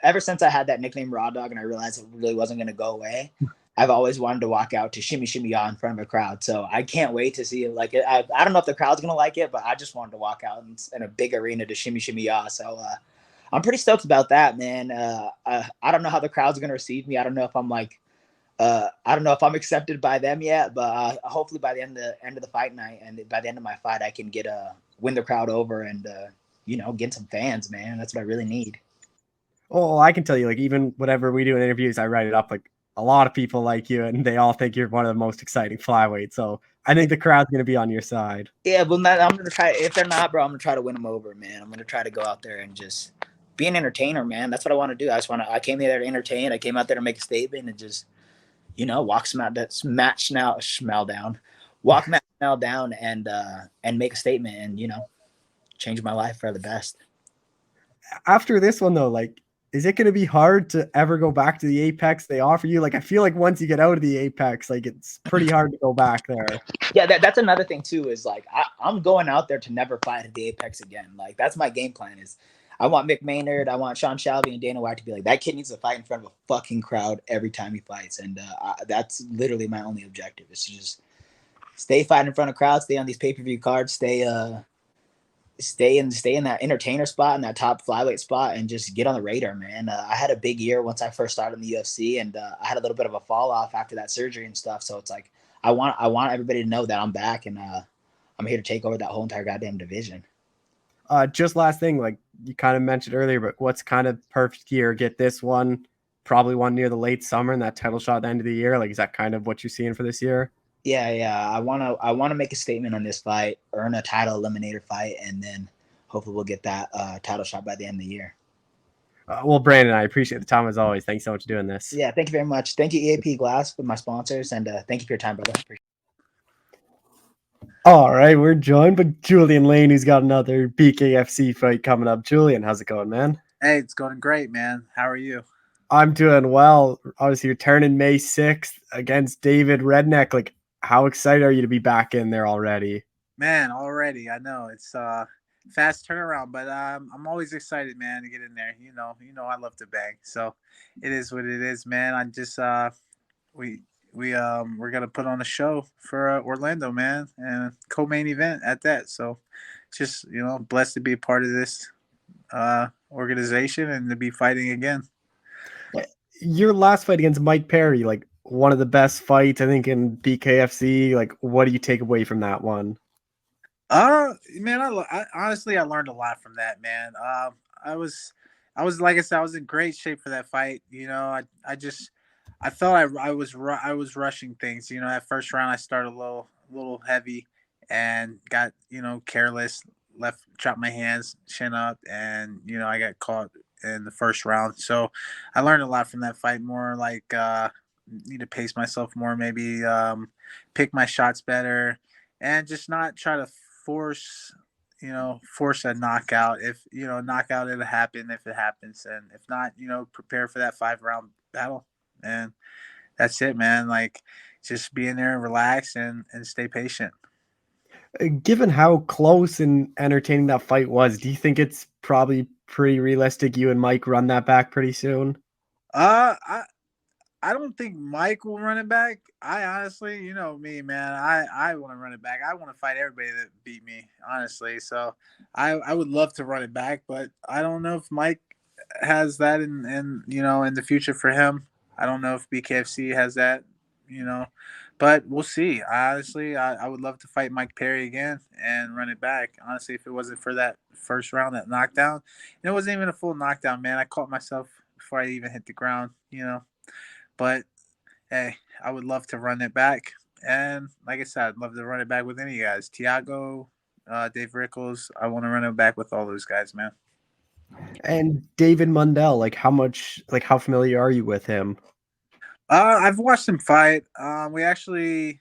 ever since I had that nickname Raw Dog and I realized it really wasn't going to go away. I've always wanted to walk out to Shimmy Shimmy Ya in front of a crowd. So I can't wait to see it. Like, I don't know if the crowd's going to like it, but I just wanted to walk out in a big arena to Shimmy Shimmy Ya. So I'm pretty stoked about that, man. I don't know how the crowd's going to receive me. I don't know if I'm accepted by them yet, but hopefully by the end of the fight night and by the end of my fight, I can win the crowd over and, get some fans, man. That's what I really need. Oh, I can tell you, like, even whatever we do in interviews, I write it up. Like, a lot of people like you, and they all think you're one of the most exciting flyweights. So I think the crowd's going to be on your side. Yeah, well, I'm going to try. If they're not, bro, I'm going to try to win them over, man. I'm going to try to go out there and just be an entertainer, man. That's what I want to do. I came there to entertain. I came out there to make a statement and just, walk Matt Schnell down and make a statement and, change my life for the best. After this one, though, like, is it going to be hard to ever go back to the Apex they offer you? Like, I feel like once you get out of the Apex, like, it's pretty hard to go back there. Yeah, that's another thing too, is like, I'm going out there to never fight at the Apex again. Like, that's my game plan is I want Mick Maynard, I want Sean Shelby and Dana White to be like, that kid needs to fight in front of a fucking crowd every time he fights. And that's literally my only objective is to just stay fighting in front of crowds, stay on these pay-per-view cards, stay in that entertainer spot and that top flyweight spot and just get on the radar, man. I had a big year once I first started in the UFC and I had a little bit of a fall off after that surgery and stuff. So it's like, I want everybody to know that I'm back and I'm here to take over that whole entire goddamn division. Just last thing, like you kind of mentioned earlier, but what's kind of perfect year? Get this one, probably one near the late summer and that title shot at the end of the year. Like, is that kind of what you're seeing for this year? Yeah. I want to make a statement on this fight, earn a title eliminator fight, and then hopefully we'll get that title shot by the end of the year. Well, Brandon, I appreciate the time as always. Thanks so much for doing this. Yeah, thank you very much. Thank you, EAP Glass, with my sponsors, and thank you for your time, brother. All right, we're joined by Julian Lane, who's got another BKFC fight coming up. Julian, how's it going, man? Hey, it's going great, man. How are you? I'm doing well. Obviously, you're turning May 6th against David Redneck. Like, how excited are you to be back in there already? Man, already. I know it's fast turnaround, but I'm always excited, man, to get in there. You know, I love to bang, so it is what it is, man. I just we're gonna put on a show for Orlando, man, and co-main event at that. So just blessed to be a part of this organization and to be fighting again. Your last fight against Mike Perry, like one of the best fights I think in BKFC. Like, what do you take away from that one? Man, I honestly learned a lot from that, man. I was like I said, I was in great shape for that fight. I felt I was rushing things. That first round I started a little heavy and got careless, dropped my hands, chin up, and I got caught in the first round. So I learned a lot from that fight. More like need to pace myself more, maybe pick my shots better, and just not try to force a knockout. If knockout, it'll happen if it happens, and if not, prepare for that 5-round battle, and that's it, man. Like, just be in there and relax and stay patient. Given how close and entertaining that fight was, do you think it's probably pretty realistic you and Mike run that back pretty soon? I don't think Mike will run it back. I honestly, me, man, I want to run it back. I want to fight everybody that beat me, honestly. So I would love to run it back, but I don't know if Mike has that in the future for him. I don't know if BKFC has that, but we'll see. Honestly, I would love to fight Mike Perry again and run it back. Honestly, if it wasn't for that first round, that knockdown, and it wasn't even a full knockdown, man. I caught myself before I even hit the ground, But hey, I would love to run it back, and like I said, I'd love to run it back with any guys. Tiago, Dave Rickles. I want to run it back with all those guys, man. And David Mundell, like how familiar are you with him? I've watched him fight. We actually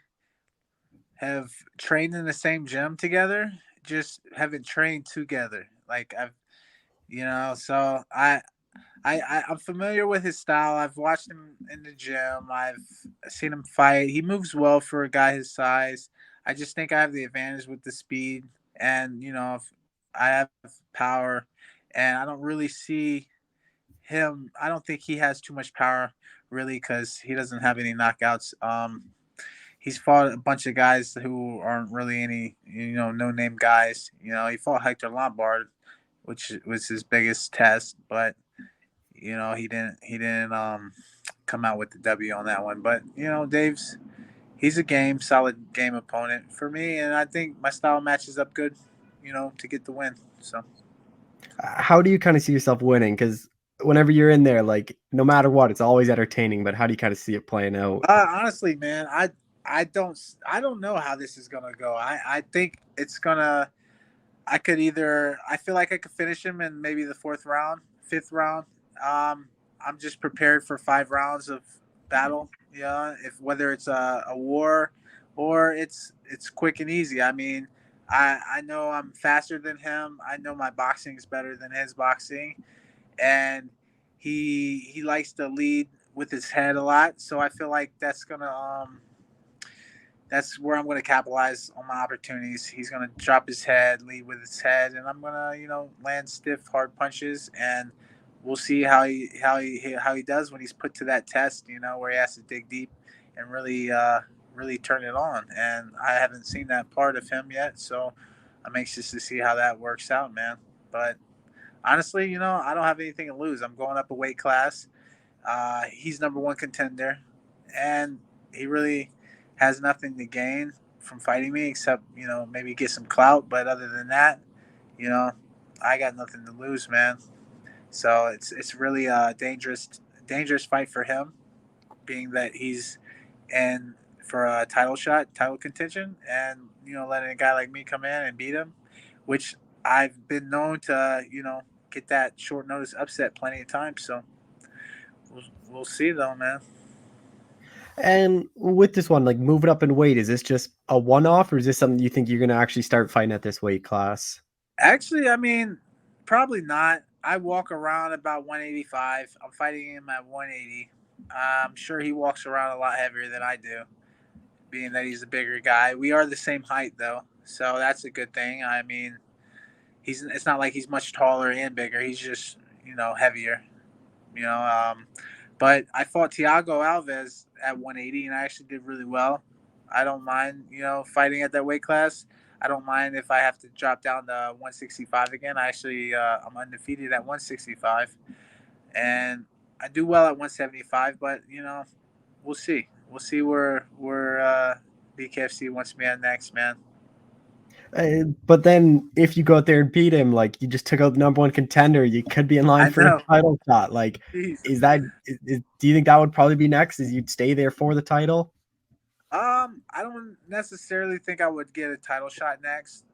have trained in the same gym together. Just haven't trained together. Like so I'm familiar with his style. I've watched him in the gym. I've seen him fight. He moves well for a guy his size. I just think I have the advantage with the speed, and if I have power, and I don't really see him. I don't think he has too much power really because he doesn't have any knockouts. He's fought a bunch of guys who aren't really any no name guys. He fought Hector Lombard, which was his biggest test, but he didn't come out with the W on that one. But he's a solid game opponent for me, and I think my style matches up good, to get the win. So How do you kind of see yourself winning? Because whenever you're in there, like no matter what, it's always entertaining. But how do you kind of see it playing out? honestly, man, I don't know how this is gonna go. I think it's gonna. I feel like I could finish him in maybe the fourth round, fifth round. I'm just prepared for 5 rounds of battle. Yeah, if whether it's a war or it's quick and easy. I mean, I know I'm faster than him. I know my boxing is better than his boxing, and he likes to lead with his head a lot. So I feel like that's where I'm going to capitalize on my opportunities. He's going to drop his head, lead with his head, and I'm going to, land stiff, hard punches, and we'll see how he does when he's put to that test, where he has to dig deep and really turn it on. And I haven't seen that part of him yet, so I'm anxious to see how that works out, man. But honestly, I don't have anything to lose. I'm going up a weight class. He's number one contender, and he really has nothing to gain from fighting me except maybe get some clout. But other than that, I got nothing to lose, man. So it's really a dangerous fight for him, being that he's in for a title contention, and letting a guy like me come in and beat him, which I've been known to get that short notice upset plenty of times. So we'll see though, man. And with this one, like moving up in weight, is this just a one-off, or is this something you think you're gonna actually start fighting at this weight class? Actually, I mean, probably not. I walk around about 185. I'm fighting him at 180. I'm sure he walks around a lot heavier than I do, being that he's a bigger guy. We are the same height though, so that's a good thing. I mean, it's not like he's much taller and bigger. He's just heavier. You know, um, but I fought Thiago Alves at 180, and I actually did really well. I don't mind, fighting at that weight class. I don't mind if I have to drop down to 165 again. I'm undefeated at 165, and I do well at 175. But we'll see. We'll see where BKFC wants me at next, man. But then if you go out there and beat him, like you just took out the number one contender, you could be in line I for know. a title shot. Like, Jeez. do you think that would probably be next? Is you'd stay there for the title? I don't necessarily think I would get a title shot next.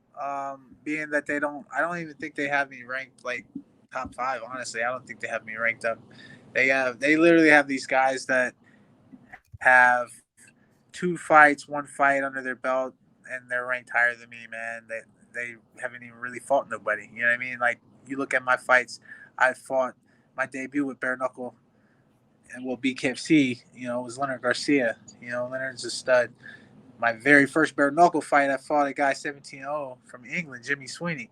Being that I don't even think they have me ranked like top 5. Honestly, I don't think they have me ranked up. They literally have these guys that have 1 fight under their belt, and they're ranked higher than me, man. They haven't even really fought nobody. You know what I mean? Like you look at my fights, I fought my debut with bare knuckle and BKFC, was Leonard Garcia. Leonard's a stud. My very first bare knuckle fight, I fought a guy 17-0 from England, Jimmy Sweeney,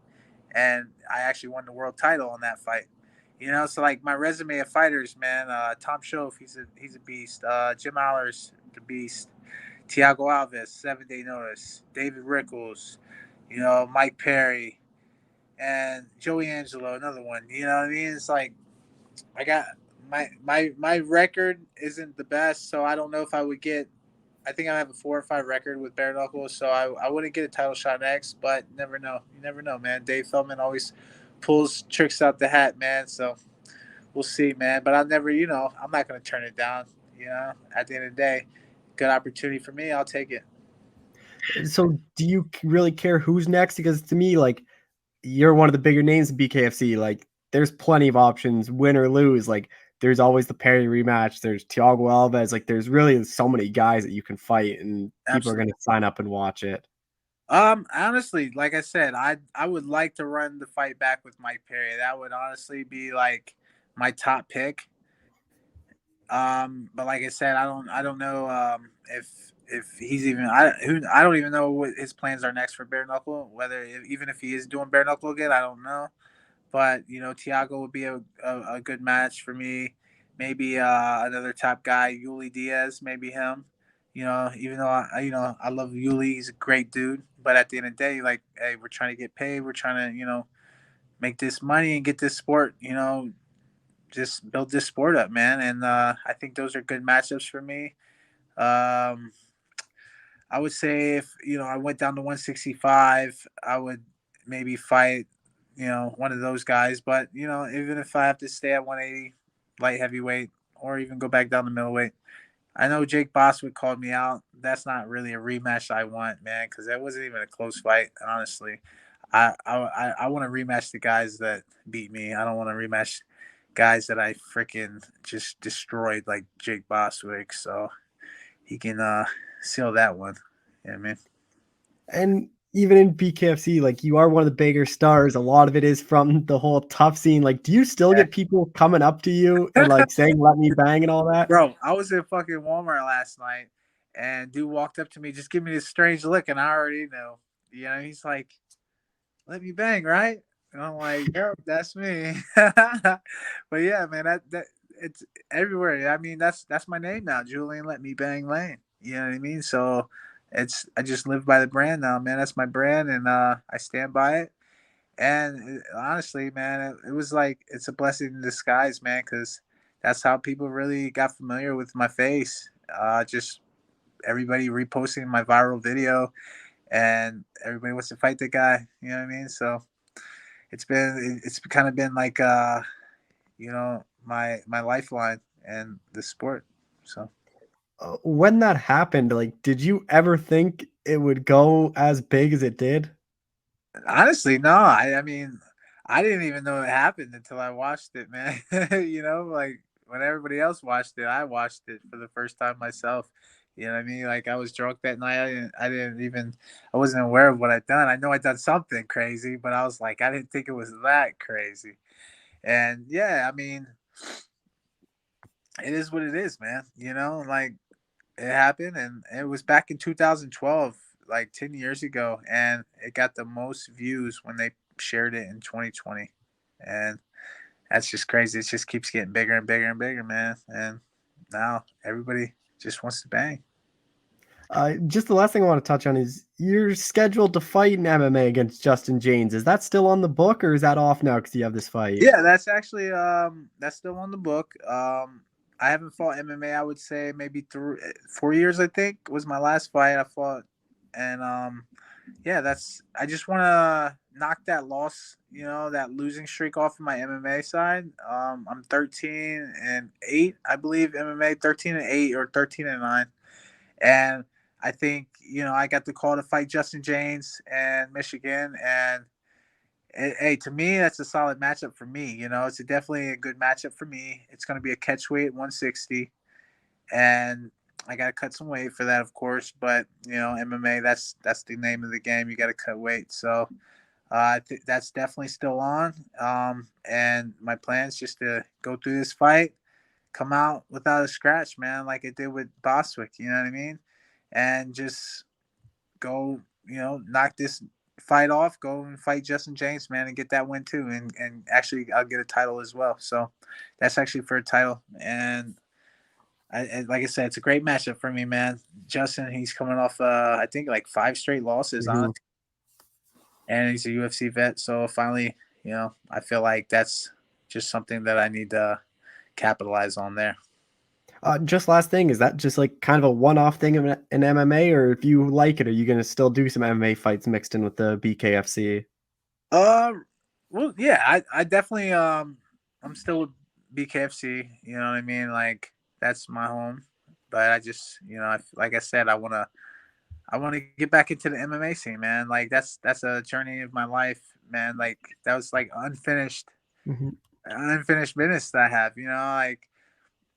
and I actually won the world title on that fight. So like my resume of fighters, man. Tom Schoaf, he's a beast. Jim Allers, the beast. Thiago Alves, 7-day notice. David Rickles, Mike Perry, and Joey Angelo, another one. You know what I mean? It's like I got my record isn't the best, so I don't know if I would get. I think I have a 4-5 record with bare knuckles, so I wouldn't get a title shot next. But never know. You never know, man. Dave Feldman always pulls tricks out the hat, man. So we'll see, man. But I'll never, I'm not gonna turn it down. At the end of the day, good opportunity for me. I'll take it. So do you really care who's next? Because to me, like you're one of the bigger names in BKFC. Like there's plenty of options, win or lose. Like there's always the Perry rematch. There's Thiago Alves. Like there's really so many guys that you can fight, and people are going to sign up and watch it. Honestly, like I said, I would like to run the fight back with Mike Perry. That would honestly be like my top pick. But like I said, I don't know if he's even I don't even know what his plans are next for bare knuckle. Even if he is doing bare knuckle again, I don't know. But Tiago would be a good match for me. Maybe another top guy, Yuli Diaz, maybe him. Even though I love Yuli, he's a great dude. But at the end of the day, like, hey, we're trying to get paid. We're trying to make this money and get this sport. Just build this sport up, man. And I think those are good matchups for me. I would say if I went down to 165, I would maybe fight one of those guys. But even if I have to stay at 180, light heavyweight, or even go back down to middleweight, I know Jake Bostwick called me out. That's not really a rematch I want, man, because that wasn't even a close fight. Honestly, I want to rematch the guys that beat me. I don't want to rematch guys that I freaking just destroyed like Jake Bostwick. So he can seal that one. Yeah, man. And even in BKFC, like, you are one of the bigger stars. A lot of it is from the whole tough scene. Like, do you still get people coming up to you and like saying "let me bang" and all that? Bro, I was in fucking Walmart last night, and dude walked up to me, just give me this strange look, and I already know. He's like, "Let me bang, right?" And I'm like, "Yep, that's me." But yeah, man, that it's everywhere. I mean, that's my name now, Julian Let Me Bang Lane. You know what I mean? So I just live by the brand now, man. That's my brand, and I stand by it. And honestly, man, it was like it's a blessing in disguise, man, because that's how people really got familiar with my face. Just everybody reposting my viral video, and everybody wants to fight the guy. You know what I mean? So it's kind of been like my lifeline and the sport. So When that happened, like, did you ever think it would go as big as it did? honestly, no. I mean, I didn't even know it happened until I watched it, man. Like when everybody else watched it, I watched it for the first time myself. You know what I mean? Like I was drunk that night. I wasn't aware of what I'd done. I know I'd done something crazy, but I was like, I didn't think it was that crazy. And yeah, I mean, it is what it is, man. Like it happened, and it was back in 2012, like 10 years ago, and it got the most views when they shared it in 2020. And that's just crazy. It just keeps getting bigger and bigger and bigger, man. And now everybody just wants to bang. Just the last thing I want to touch on is you're scheduled to fight in MMA against Justin James. Is that still on the book, or is that off now because you have this fight? Yeah, that's actually that's still on the book. I haven't fought MMA. I would say maybe 4 years. I think was my last fight I fought, and yeah, I just want to knock that loss, that losing streak off of my MMA side. I'm 13-8, I believe MMA 13-8 or 13-9, and I think I got the call to fight Justin James and Michigan, and hey, to me that's a solid matchup for me. It's definitely a good matchup for me. It's going to be a catch weight at 160, and I got to cut some weight for that, of course. But MMA, that's the name of the game. You got to cut weight. So I think that's definitely still on. And my plan is just to go through this fight, come out without a scratch, man, like it did with Bostwick. You know what I mean? And just go, knock this fight off, go and fight Justin James, man, and get that win too. And actually, I'll get a title as well. So that's actually for a title. And like I said, it's a great matchup for me, man. Justin, he's coming off, I think, like 5 straight losses, honestly. And he's a UFC vet. So finally, I feel like that's just something that I need to capitalize on there. Just last thing, is that just like kind of a one-off thing in MMA, or if you like it, are you going to still do some MMA fights mixed in with the BKFC? Well, yeah, I definitely, I'm still with BKFC, you know what I mean? Like that's my home, but I just, like I said, I want to get back into the MMA scene, man. Like that's a journey of my life, man. Like that was like unfinished business that I have, like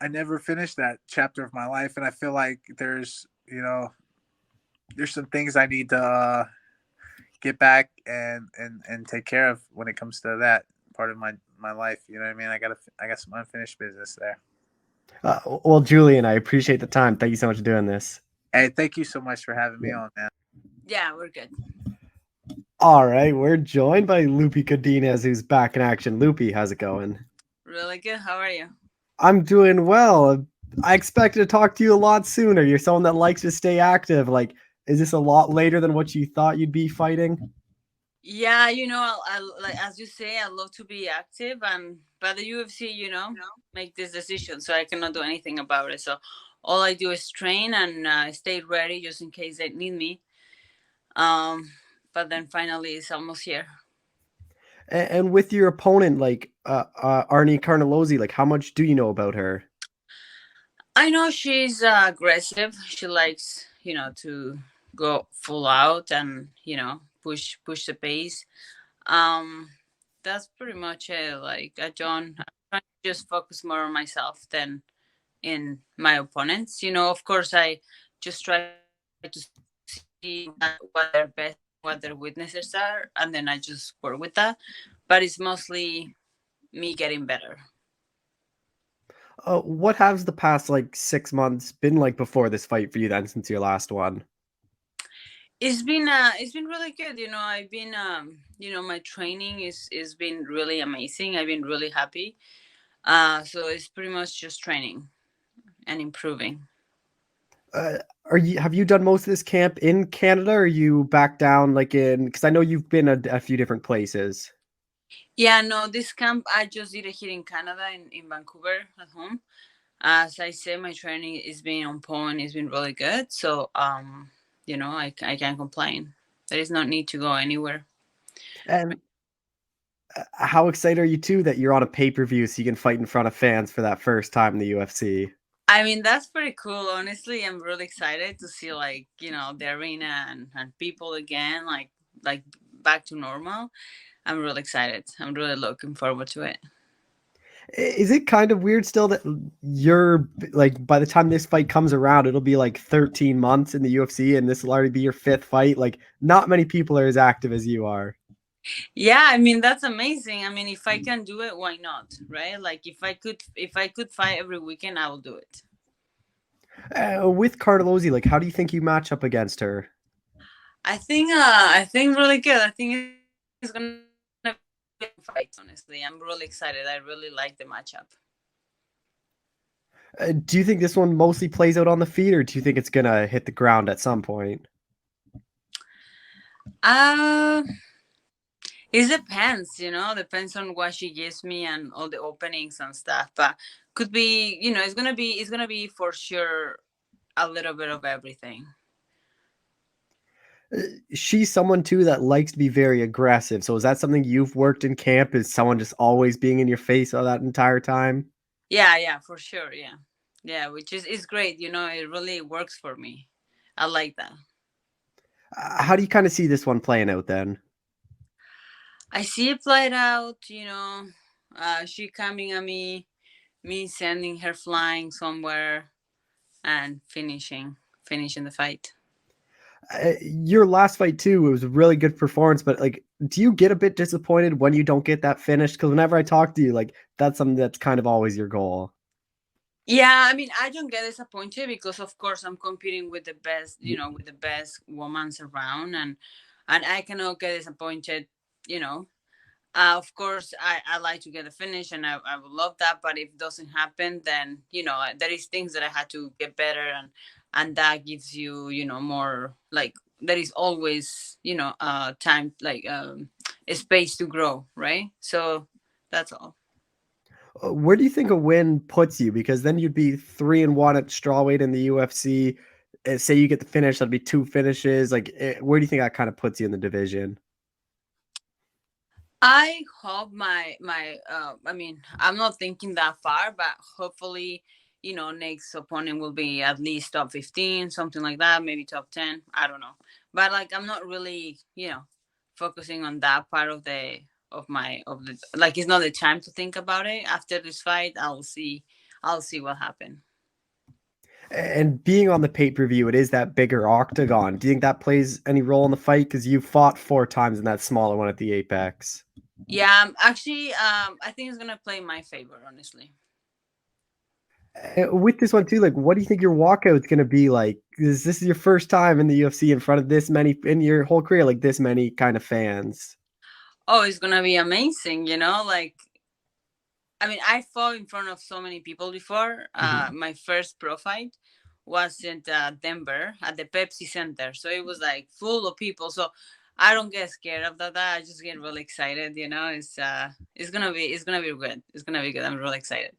I never finished that chapter of my life. And I feel like there's some things I need to get back and take care of when it comes to that part of my life. You know what I mean? I got some unfinished business there. Well, Julian, I appreciate the time. Thank you so much for doing this. Hey, thank you so much for having me on, man. Yeah, we're good. All right, we're joined by Loopy Kadenas, who's back in action. Loopy, how's it going? Really good. How are you? I'm doing well. I expected to talk to you a lot sooner. You're someone that likes to stay active. Like, is this a lot later than what you thought you'd be fighting? Yeah, I like as you say, I love to be active, and but the UFC, make this decision, so I cannot do anything about it. So all I do is train and stay ready just in case they need me. But then finally, it's almost here. And with your opponent, like Arnie Carnelozzi, like how much do you know about her? I know she's aggressive. She likes, to go full out and push the pace. Um, that's pretty much it. Like I don't, I'm trying to just focus more on myself than in my opponents. Of course, I just try to see what their weaknesses are, and then I just work with that. But it's mostly me getting better. What has the past like 6 months been like before this fight for you then, since your last one? It's been really good. I've been my training is been really amazing. I've been really happy. So it's pretty much just training and improving. Have you done most of this camp in Canada, or are you back down like because I know you've been a few different places. Yeah, no, this camp I just did it here in Canada in Vancouver at home. As I say, my training is being on point. It's been really good. So I can't complain. There is no need to go anywhere. And how excited are you too that you're on a pay-per-view so you can fight in front of fans for that first time in the UFC? I mean, that's pretty cool. Honestly, I'm really excited to see the arena and people again, like back to normal. I'm really excited. I'm really looking forward to it. Is it kind of weird still that you're like, by the time this fight comes around, it'll be like 13 months in the UFC and this will already be your 5th fight? Like, not many people are as active as you are. Yeah, I mean, that's amazing. I mean, if I can do it, why not? Right? Like if I could fight every weekend, I will do it. With Carnelozzi, like, how do you think you match up against her? I think really good. I think it's gonna be a fight. Honestly, I'm really excited. I really like the matchup. Do you think this one mostly plays out on the feet, or do you think it's gonna hit the ground at some point? It depends. Depends on what she gives me and all the openings and stuff. But could be, it's gonna be for sure a little bit of everything. She's someone too that likes to be very aggressive. So is that something you've worked in camp? Is someone just always being in your face all that entire time? Yeah, for sure. Yeah, which is great. It really works for me. I like that. How do you kind of see this one playing out then? I see it played out. She coming at me sending her flying somewhere, and finishing the fight. Your last fight too, it was a really good performance, but like, do you get a bit disappointed when you don't get that finish? Because whenever I talk to you, like, that's something that's kind of always your goal. Yeah, I mean, I don't get disappointed because, of course, I'm competing with the best, with the best women around, and I cannot get disappointed. Of course, I like to get a finish, and I would love that. But if it doesn't happen, then there is things that I had to get better, and that gives you more, like, there is always time, like a space to grow, right? So that's all. Where do you think a win puts you? Because then you'd be 3-1 at strawweight in the UFC. Say you get the finish, that'd be 2 finishes. Like, where do you think that kind of puts you in the division? I hope I mean, I'm not thinking that far, but hopefully, next opponent will be at least top 15, something like that, maybe top 10. I don't know. But like, I'm not really, focusing on that part of the like, it's not the time to think about it. After this fight, I'll see what happened. And being on the pay-per-view, it is that bigger octagon. Do you think that plays any role in the fight? Because you fought 4 times in that smaller one at the Apex. Yeah, actually, I think it's gonna play in my favor, honestly. With this one too, like, what do you think your walkout's going to be like this is your first time in the UFC in front of this many in your whole career, like this many kind of fans. Oh, it's gonna be amazing, like I mean, I fought in front of so many people before. My first pro fight was in Denver at the Pepsi Center, so it was like full of people. So I don't get scared of that. I just get really excited. It's gonna be good. It's gonna be good. I'm really excited.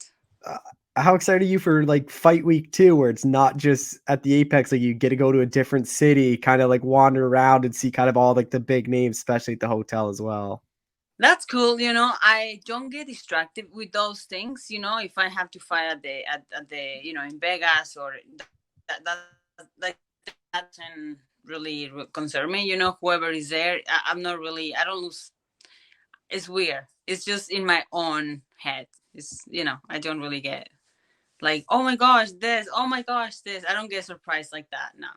How excited are you for like fight week 2, where it's not just at the Apex, like you get to go to a different city, kind of like wander around and see kind of all like the big names, especially at the hotel as well. That's cool. I don't get distracted with those things. If I have to fight at the in Vegas or that doesn't really concern me. Whoever is there, I'm not really. I don't lose. It's weird. It's just in my own head. I don't really get like, oh my gosh, this. Oh my gosh, this. I don't get surprised like that. No.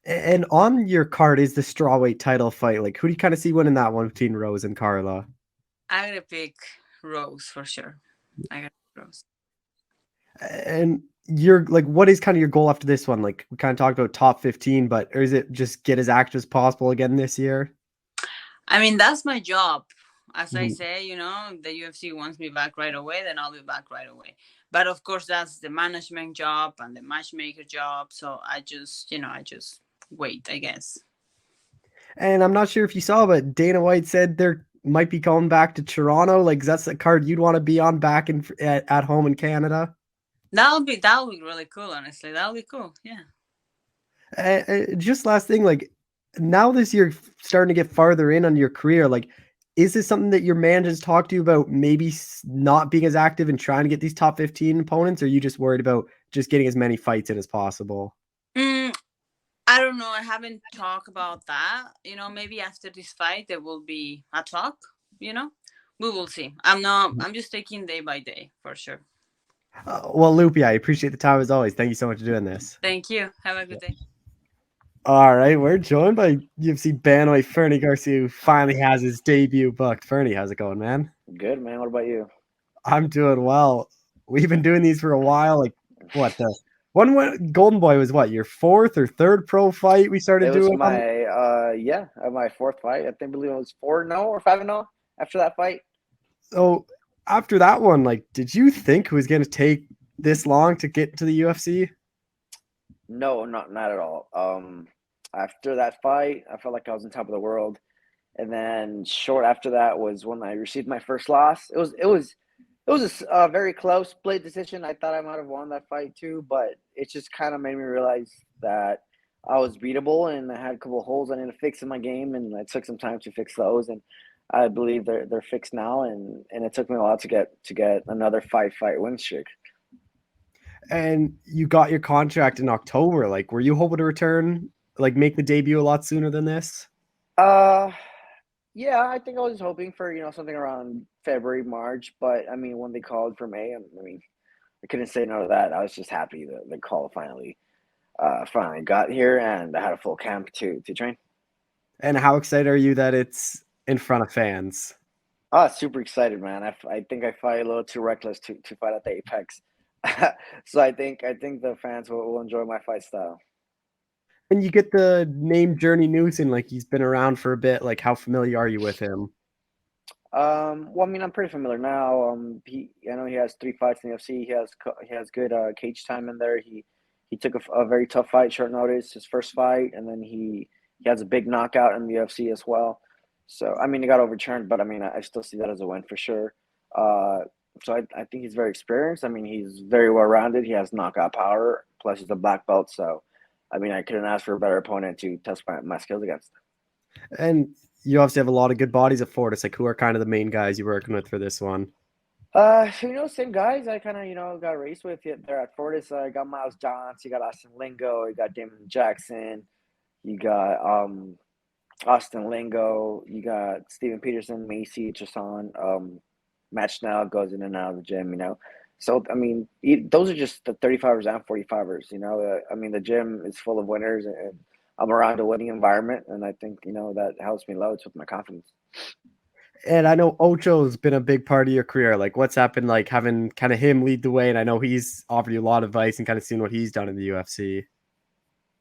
And on your card is the strawweight title fight. Like, who do you kind of see winning that one between Rose and Carla? I'm gonna pick Rose for sure. I got Rose. And you're like, what is kind of your goal after this one? Like, we kind of talked about top 15, but or is it just get as active as possible again this year? I mean, that's my job. As I say, the UFC wants me back right away, then I'll be back right away. But of course, that's the management job and the matchmaker job. So I just wait, I guess. And I'm not sure if you saw, but Dana White said there might be coming back to Toronto. Like, that's a card you'd want to be on back at home in Canada. That'll be really cool. Honestly, that'll be cool. Yeah. Just last thing, like now this year starting to get farther in on your career, like is this something that your manager's talked to you about, maybe not being as active and trying to get these top 15 opponents, or are you just worried about just getting as many fights in as possible? I don't know. I haven't talked about that. Maybe after this fight there will be a talk. We will see. I'm just taking day by day for sure. Well, Loopy, I appreciate the time as always. Thank you so much for doing this. Thank you. Have a good day. All right, we're joined by UFC bantamweight Fernie Garcia, who finally has his debut booked. Fernie, how's it going, man? Good, man. What about you? I'm doing well. We've been doing these for a while. Like, what the one Golden Boy was what, your 4th or 3rd pro fight we started doing? It was my 4th fight. I believe it was 4-0 or 5-0 after that fight. So after that one, like, did you think it was going to take this long to get to the UFC? No, not at all. After that fight, I felt like I was on top of the world, and then short after that was when I received my first loss. It was a very close split decision. I thought I might have won that fight too, but it just kind of made me realize that I was beatable and I had a couple of holes I needed to fix in my game, and it took some time to fix those. And I believe they're fixed now, and it took me a while to get another 5-fight win streak. And you got your contract in October. Like, were you hoping to return, like make the debut a lot sooner than this? Yeah, I think I was hoping for, something around February, March, but I mean, when they called for May, I couldn't say no to that. I was just happy that the call finally got here, and I had a full camp to train. And how excited are you that it's in front of fans? Super excited, man. I think I fight a little too reckless to fight at the Apex. So I think the fans will enjoy my fight style. And you get the name Journey Newson, like he's been around for a bit. Like, how familiar are you with him? Well, I'm pretty familiar now. I know he has 3 fights in the UFC. He has good cage time in there. He took a very tough fight, short notice, his first fight, and then he has a big knockout in the UFC as well. So he got overturned, but I still see that as a win for sure. So I think he's very experienced. He's very well rounded. He has knockout power, plus he's a black belt. So I couldn't ask for a better opponent to test my skills against. And you obviously have a lot of good bodies at Fortis. Like, who are kind of the main guys you're working with for this one? Same guys I kind of got raced with there at Fortis. I got Miles Johns, you got Austin Lingo, you got Damon Jackson, you got Austin Lingo, you got Steven Peterson, Macy, Tristan, Matt Schnell goes in and out of the gym, So, those are just the 35ers and 45ers, the gym is full of winners, and I'm around a winning environment, and I think, that helps me loads with my confidence. And I know Ocho's been a big part of your career. Like, what's happened, like having kind of him lead the way? And I know he's offered you a lot of advice and kind of seen what he's done in the UFC.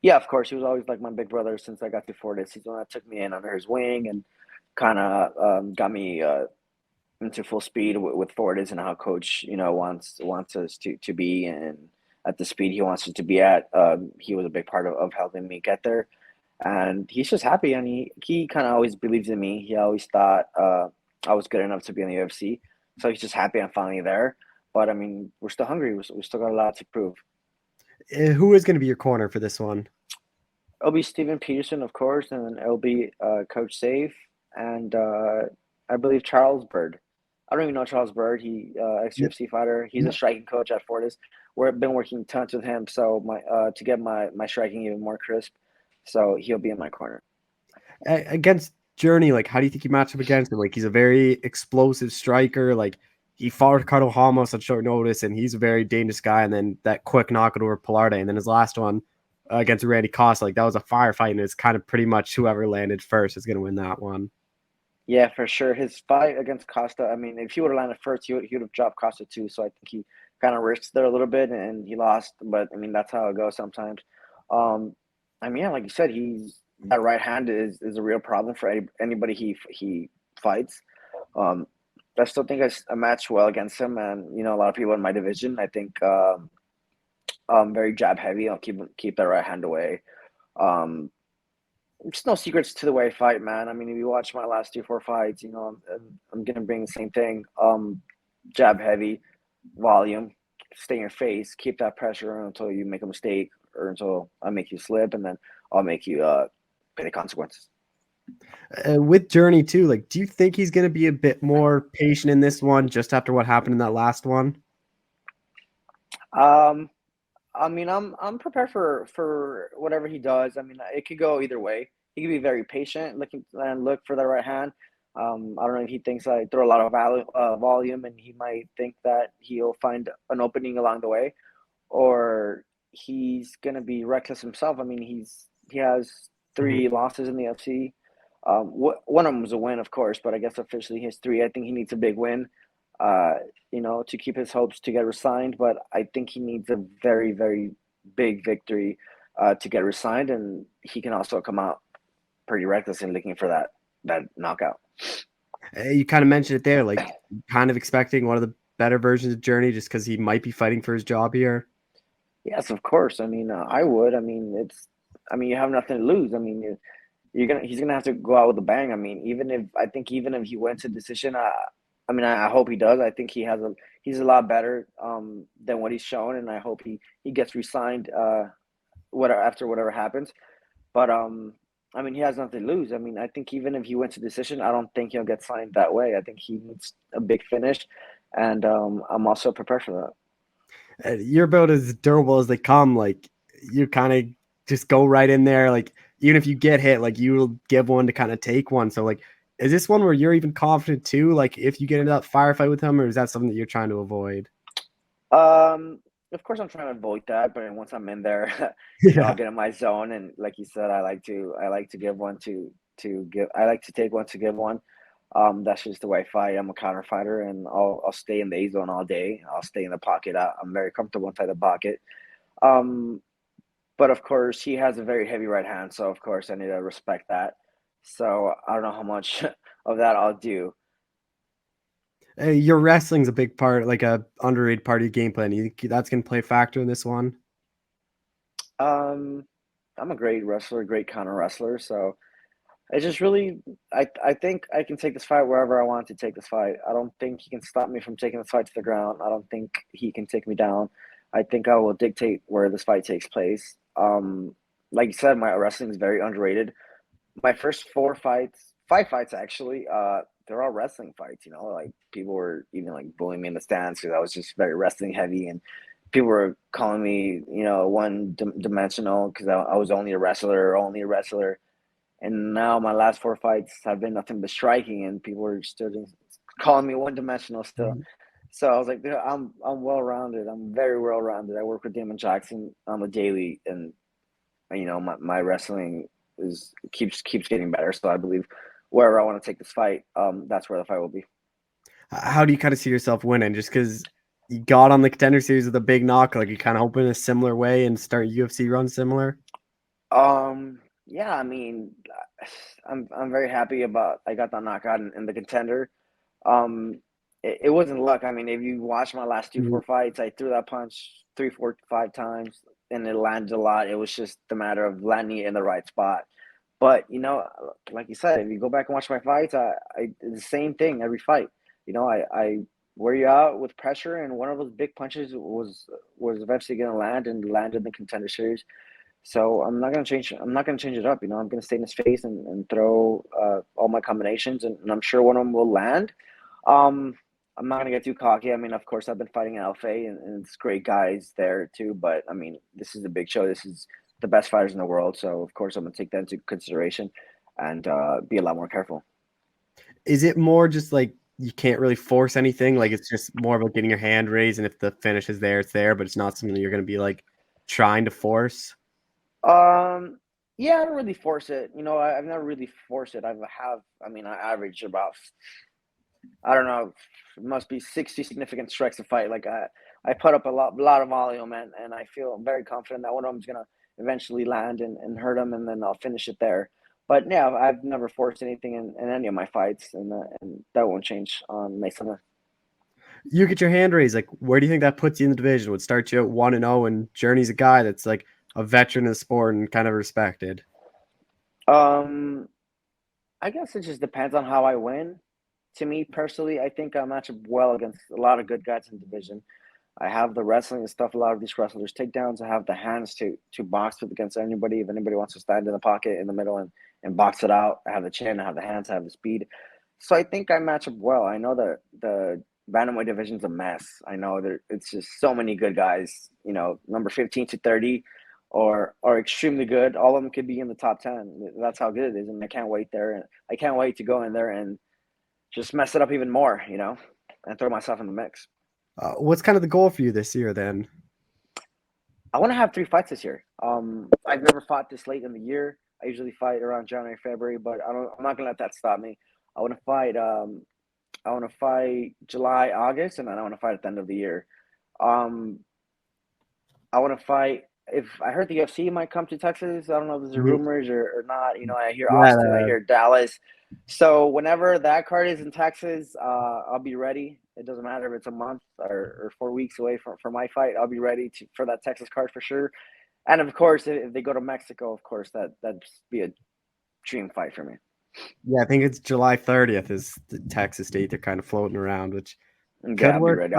Yeah, of course. He was always like my big brother since I got to Fortis. He's the one that took me in under his wing and kind of got me into full speed with Fortis and how coach, wants us to be and at the speed he wants us to be at. He was a big part of helping me get there. And he's just happy, and he kind of always believes in me. He always thought I was good enough to be in the UFC. So he's just happy I'm finally there. But I mean, we're still hungry. We still got a lot to prove. Who is going to be your corner for this one? It'll be Steven Peterson, of course, and then it'll be Coach Safe and I believe Charles Bird. I don't even know Charles Bird. He ex-UFC fighter. He's a striking coach at Fortis. We've been working tons with him, so to get my striking even more crisp. So he'll be in my corner. Against Journey, like, how do you think you match up against him? Like, he's a very explosive striker. Like, he fought Ricardo Ramos on short notice, and he's a very dangerous guy. And then that quick knockout over Pilarde, and then his last one against Randy Costa, like that was a firefight, and it's kind of pretty much whoever landed first is going to win that one. Yeah, for sure. His fight against Costa, I mean, if he would have landed first, he would have dropped Costa too. So I think he kind of risked there a little bit, and he lost. But I mean, that's how it goes sometimes. I mean, yeah, like you said, that right hand is a real problem for anybody he fights. I still think I match well against him, and a lot of people in my division. I think very jab heavy. I'll keep that right hand away. There's no secrets to the way I fight, man. I mean, if you watch my last 2-4 fights, I'm gonna bring the same thing. Jab heavy, volume, stay in your face, keep that pressure until you make a mistake or until I make you slip, and then I'll make you pay the consequences. With Journey too, like, do you think he's going to be a bit more patient in this one just after what happened in that last one? I mean, I'm prepared for whatever he does. I mean, it could go either way. He could be very patient, look for the right hand. I don't know if he thinks I throw a lot of volume, and he might think that he'll find an opening along the way, or he's gonna be reckless himself. I mean, he has 3 losses in the UFC. One of them was a win, of course, but I guess officially he has 3. I think he needs a big win, to keep his hopes to get resigned. But I think he needs a very, very big victory to get resigned, and he can also come out pretty reckless in looking for that knockout. You kind of mentioned it there, like kind of expecting one of the better versions of Journey just because he might be fighting for his job here. Yes, of course. I mean, I would. I mean, you have nothing to lose. I mean, he's gonna have to go out with a bang. I mean, even if he went to decision, I hope he does. I think he's a lot better than what he's shown, and I hope he gets re-signed after whatever happens. But I mean, he has nothing to lose. I mean, I think even if he went to decision, I don't think he'll get signed that way. I think he needs a big finish, and I'm also prepared for that. You're about as durable as they come. Like, you kind of just go right in there. Like, even if you get hit, like, you will give one to kind of take one. So, like, is this one where you're even confident too? Like, if you get into that firefight with him, or is that something that you're trying to avoid? Of course, I'm trying to avoid that, but once I'm in there, I'll get in my zone. And like you said, I like to give one to give. I like to take one to give one. That's just the way I fight. I'm a counter fighter, and I'll stay in the A zone all day. I'll stay in the pocket. I'm very comfortable inside the pocket. But of course, he has a very heavy right hand, so of course I need to respect that. So I don't know how much of that I'll do. Your wrestling's a big part, like a underrated part of your game plan. You think that's going to play a factor in this one? I'm a great wrestler, great counter wrestler. So it's just really, I think I can take this fight wherever I want to take this fight. I don't think he can stop me from taking this fight to the ground. I don't think he can take me down. I think I will dictate where this fight takes place. Like you said, my wrestling is very underrated. My first 5 fights actually, they're all wrestling fights. Like people were even like bullying me in the stands because I was just very wrestling heavy, and people were calling me, one dimensional because I was only a wrestler. And now my last 4 fights have been nothing but striking, and people are still just calling me one dimensional still. Mm-hmm. So I was like, I'm well rounded. I'm very well rounded. I work with Damon Jackson on the daily, and my wrestling keeps getting better. So I believe wherever I want to take this fight, that's where the fight will be. How do you kind of see yourself winning? Just because you got on the Contender Series with a big knock, like you kind of hoping a similar way and start UFC run similar? Yeah, I mean, I'm very happy about I got that knockout in the Contender. It wasn't luck. I mean, if you watch my last 4 fights, I threw that punch 3, 4, 5 times, and it landed a lot. It was just the matter of landing it in the right spot. But like you said, if you go back and watch my fights, I the same thing every fight. I wear you out with pressure, and one of those big punches was eventually going to land and landed in the Contender Series. So I'm not gonna change. I'm not gonna change it up. I'm gonna stay in his face and throw all my combinations, and I'm sure one of them will land. I'm not gonna get too cocky. I mean, of course, I've been fighting in LFA, and it's great guys there too. But I mean, this is a big show. This is the best fighters in the world. So of course, I'm gonna take that into consideration and be a lot more careful. Is it more just like you can't really force anything? Like it's just more about getting your hand raised, and if the finish is there, it's there. But it's not something that you're gonna be like trying to force. Yeah, I don't really force it. I've never really forced it. I mean, I average about, I don't know, it must be 60 significant strikes a fight. Like I put up a lot of volume, and I feel very confident that one of them is gonna eventually land and hurt him, and then I'll finish it there. But yeah, I've never forced anything in any of my fights, and that won't change on May 7th. You get your hand raised. Like, where do you think that puts you in the division? Would start you at 1-0, and Journey's a guy that's like a veteran of the sport and kind of respected. I guess it just depends on how I win. To me personally, I think I match up well against a lot of good guys in the division. I have the wrestling and stuff. A lot of these wrestlers takedowns. I have the hands to box with against anybody. If anybody wants to stand in the pocket in the middle and box it out, I have the chin. I have the hands. I have the speed. So I think I match up well. I know that the bantamweight division's a mess. I know that it's just so many good guys. Number 15 to 30 are extremely good. All of them could be in the top 10. That's how good it is, and I can't wait there. And I can't wait to go in there and just mess it up even more, and throw myself in the mix. What's kind of the goal for you this year then? I want to have 3 fights this year. I've never fought this late in the year. I usually fight around January, February, but I'm not gonna let that stop me. I want to fight. I want to fight July, August, and then I want to fight at the end of the year. I want to fight. If I heard the UFC might come to Texas, I don't know if there's rumors or not. I hear Austin, I hear Dallas. So whenever that card is in Texas, I'll be ready. It doesn't matter if it's a month or 4 weeks away from my fight. I'll be ready for that Texas card for sure. And of course, if they go to Mexico, of course, that'd be a dream fight for me. Yeah, I think it's July 30th is the Texas date. They're kind of floating around, which Yeah, I'll be ready.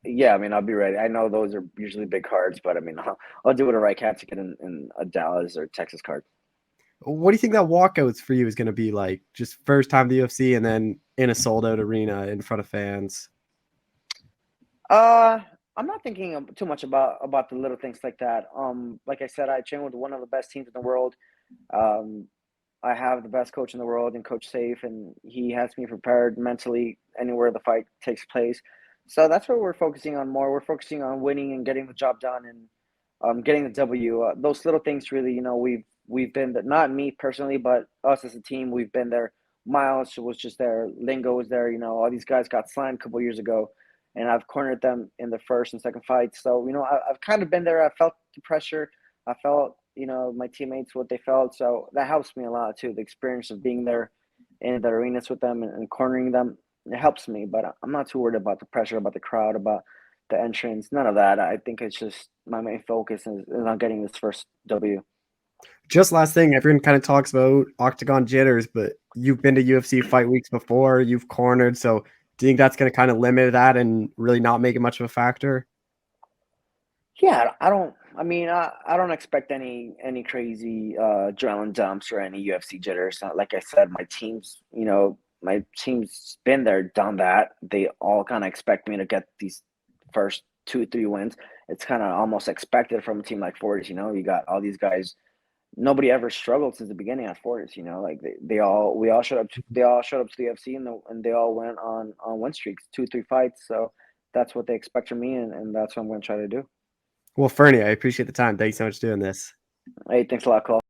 Yeah, I mean, I'll be ready. I know those are usually big cards, but I mean, I'll do whatever I can to get in a Dallas or Texas card. What do you think that walkouts for you is going to be like? Just first time the UFC and then in a sold out arena in front of fans? I'm not thinking too much about the little things like that. Like I said, I train with one of the best teams in the world. I have the best coach in the world, and Coach Safe, and he has me prepared mentally anywhere the fight takes place. So that's what we're focusing on more. We're focusing on winning and getting the job done and getting the W. Those little things really, we've been there, not me personally, but us as a team, we've been there. Miles was just there. Lingo was there. All these guys got signed a couple years ago, and I've cornered them in the first and second fights. So, I've kind of been there. I felt the pressure. I felt, my teammates, what they felt. So that helps me a lot too. The experience of being there in the arenas with them and cornering them, it helps me. But I'm not too worried about the pressure, about the crowd, about the entrance, none of that. I think it's just my main focus is on getting this first W. Just last thing, everyone kind of talks about octagon jitters, but you've been to UFC fight weeks before, you've cornered. So do you think that's going to kind of limit that and really not make it much of a factor? Yeah, I don't expect any crazy adrenaline dumps or any UFC jitters. Like I said, my team's been there, done that. They all kind of expect me to get these first 2-3 wins. It's kind of almost expected from a team like Fortis. You got all these guys. Nobody ever struggled since the beginning at Fortis. Like we all showed up. They all showed up to the UFC and they all went on win streaks, 2-3 fights. So that's what they expect from me, and that's what I'm going to try to do. Well, Fernie, I appreciate the time. Thanks so much for doing this. Hey, thanks a lot, Cole.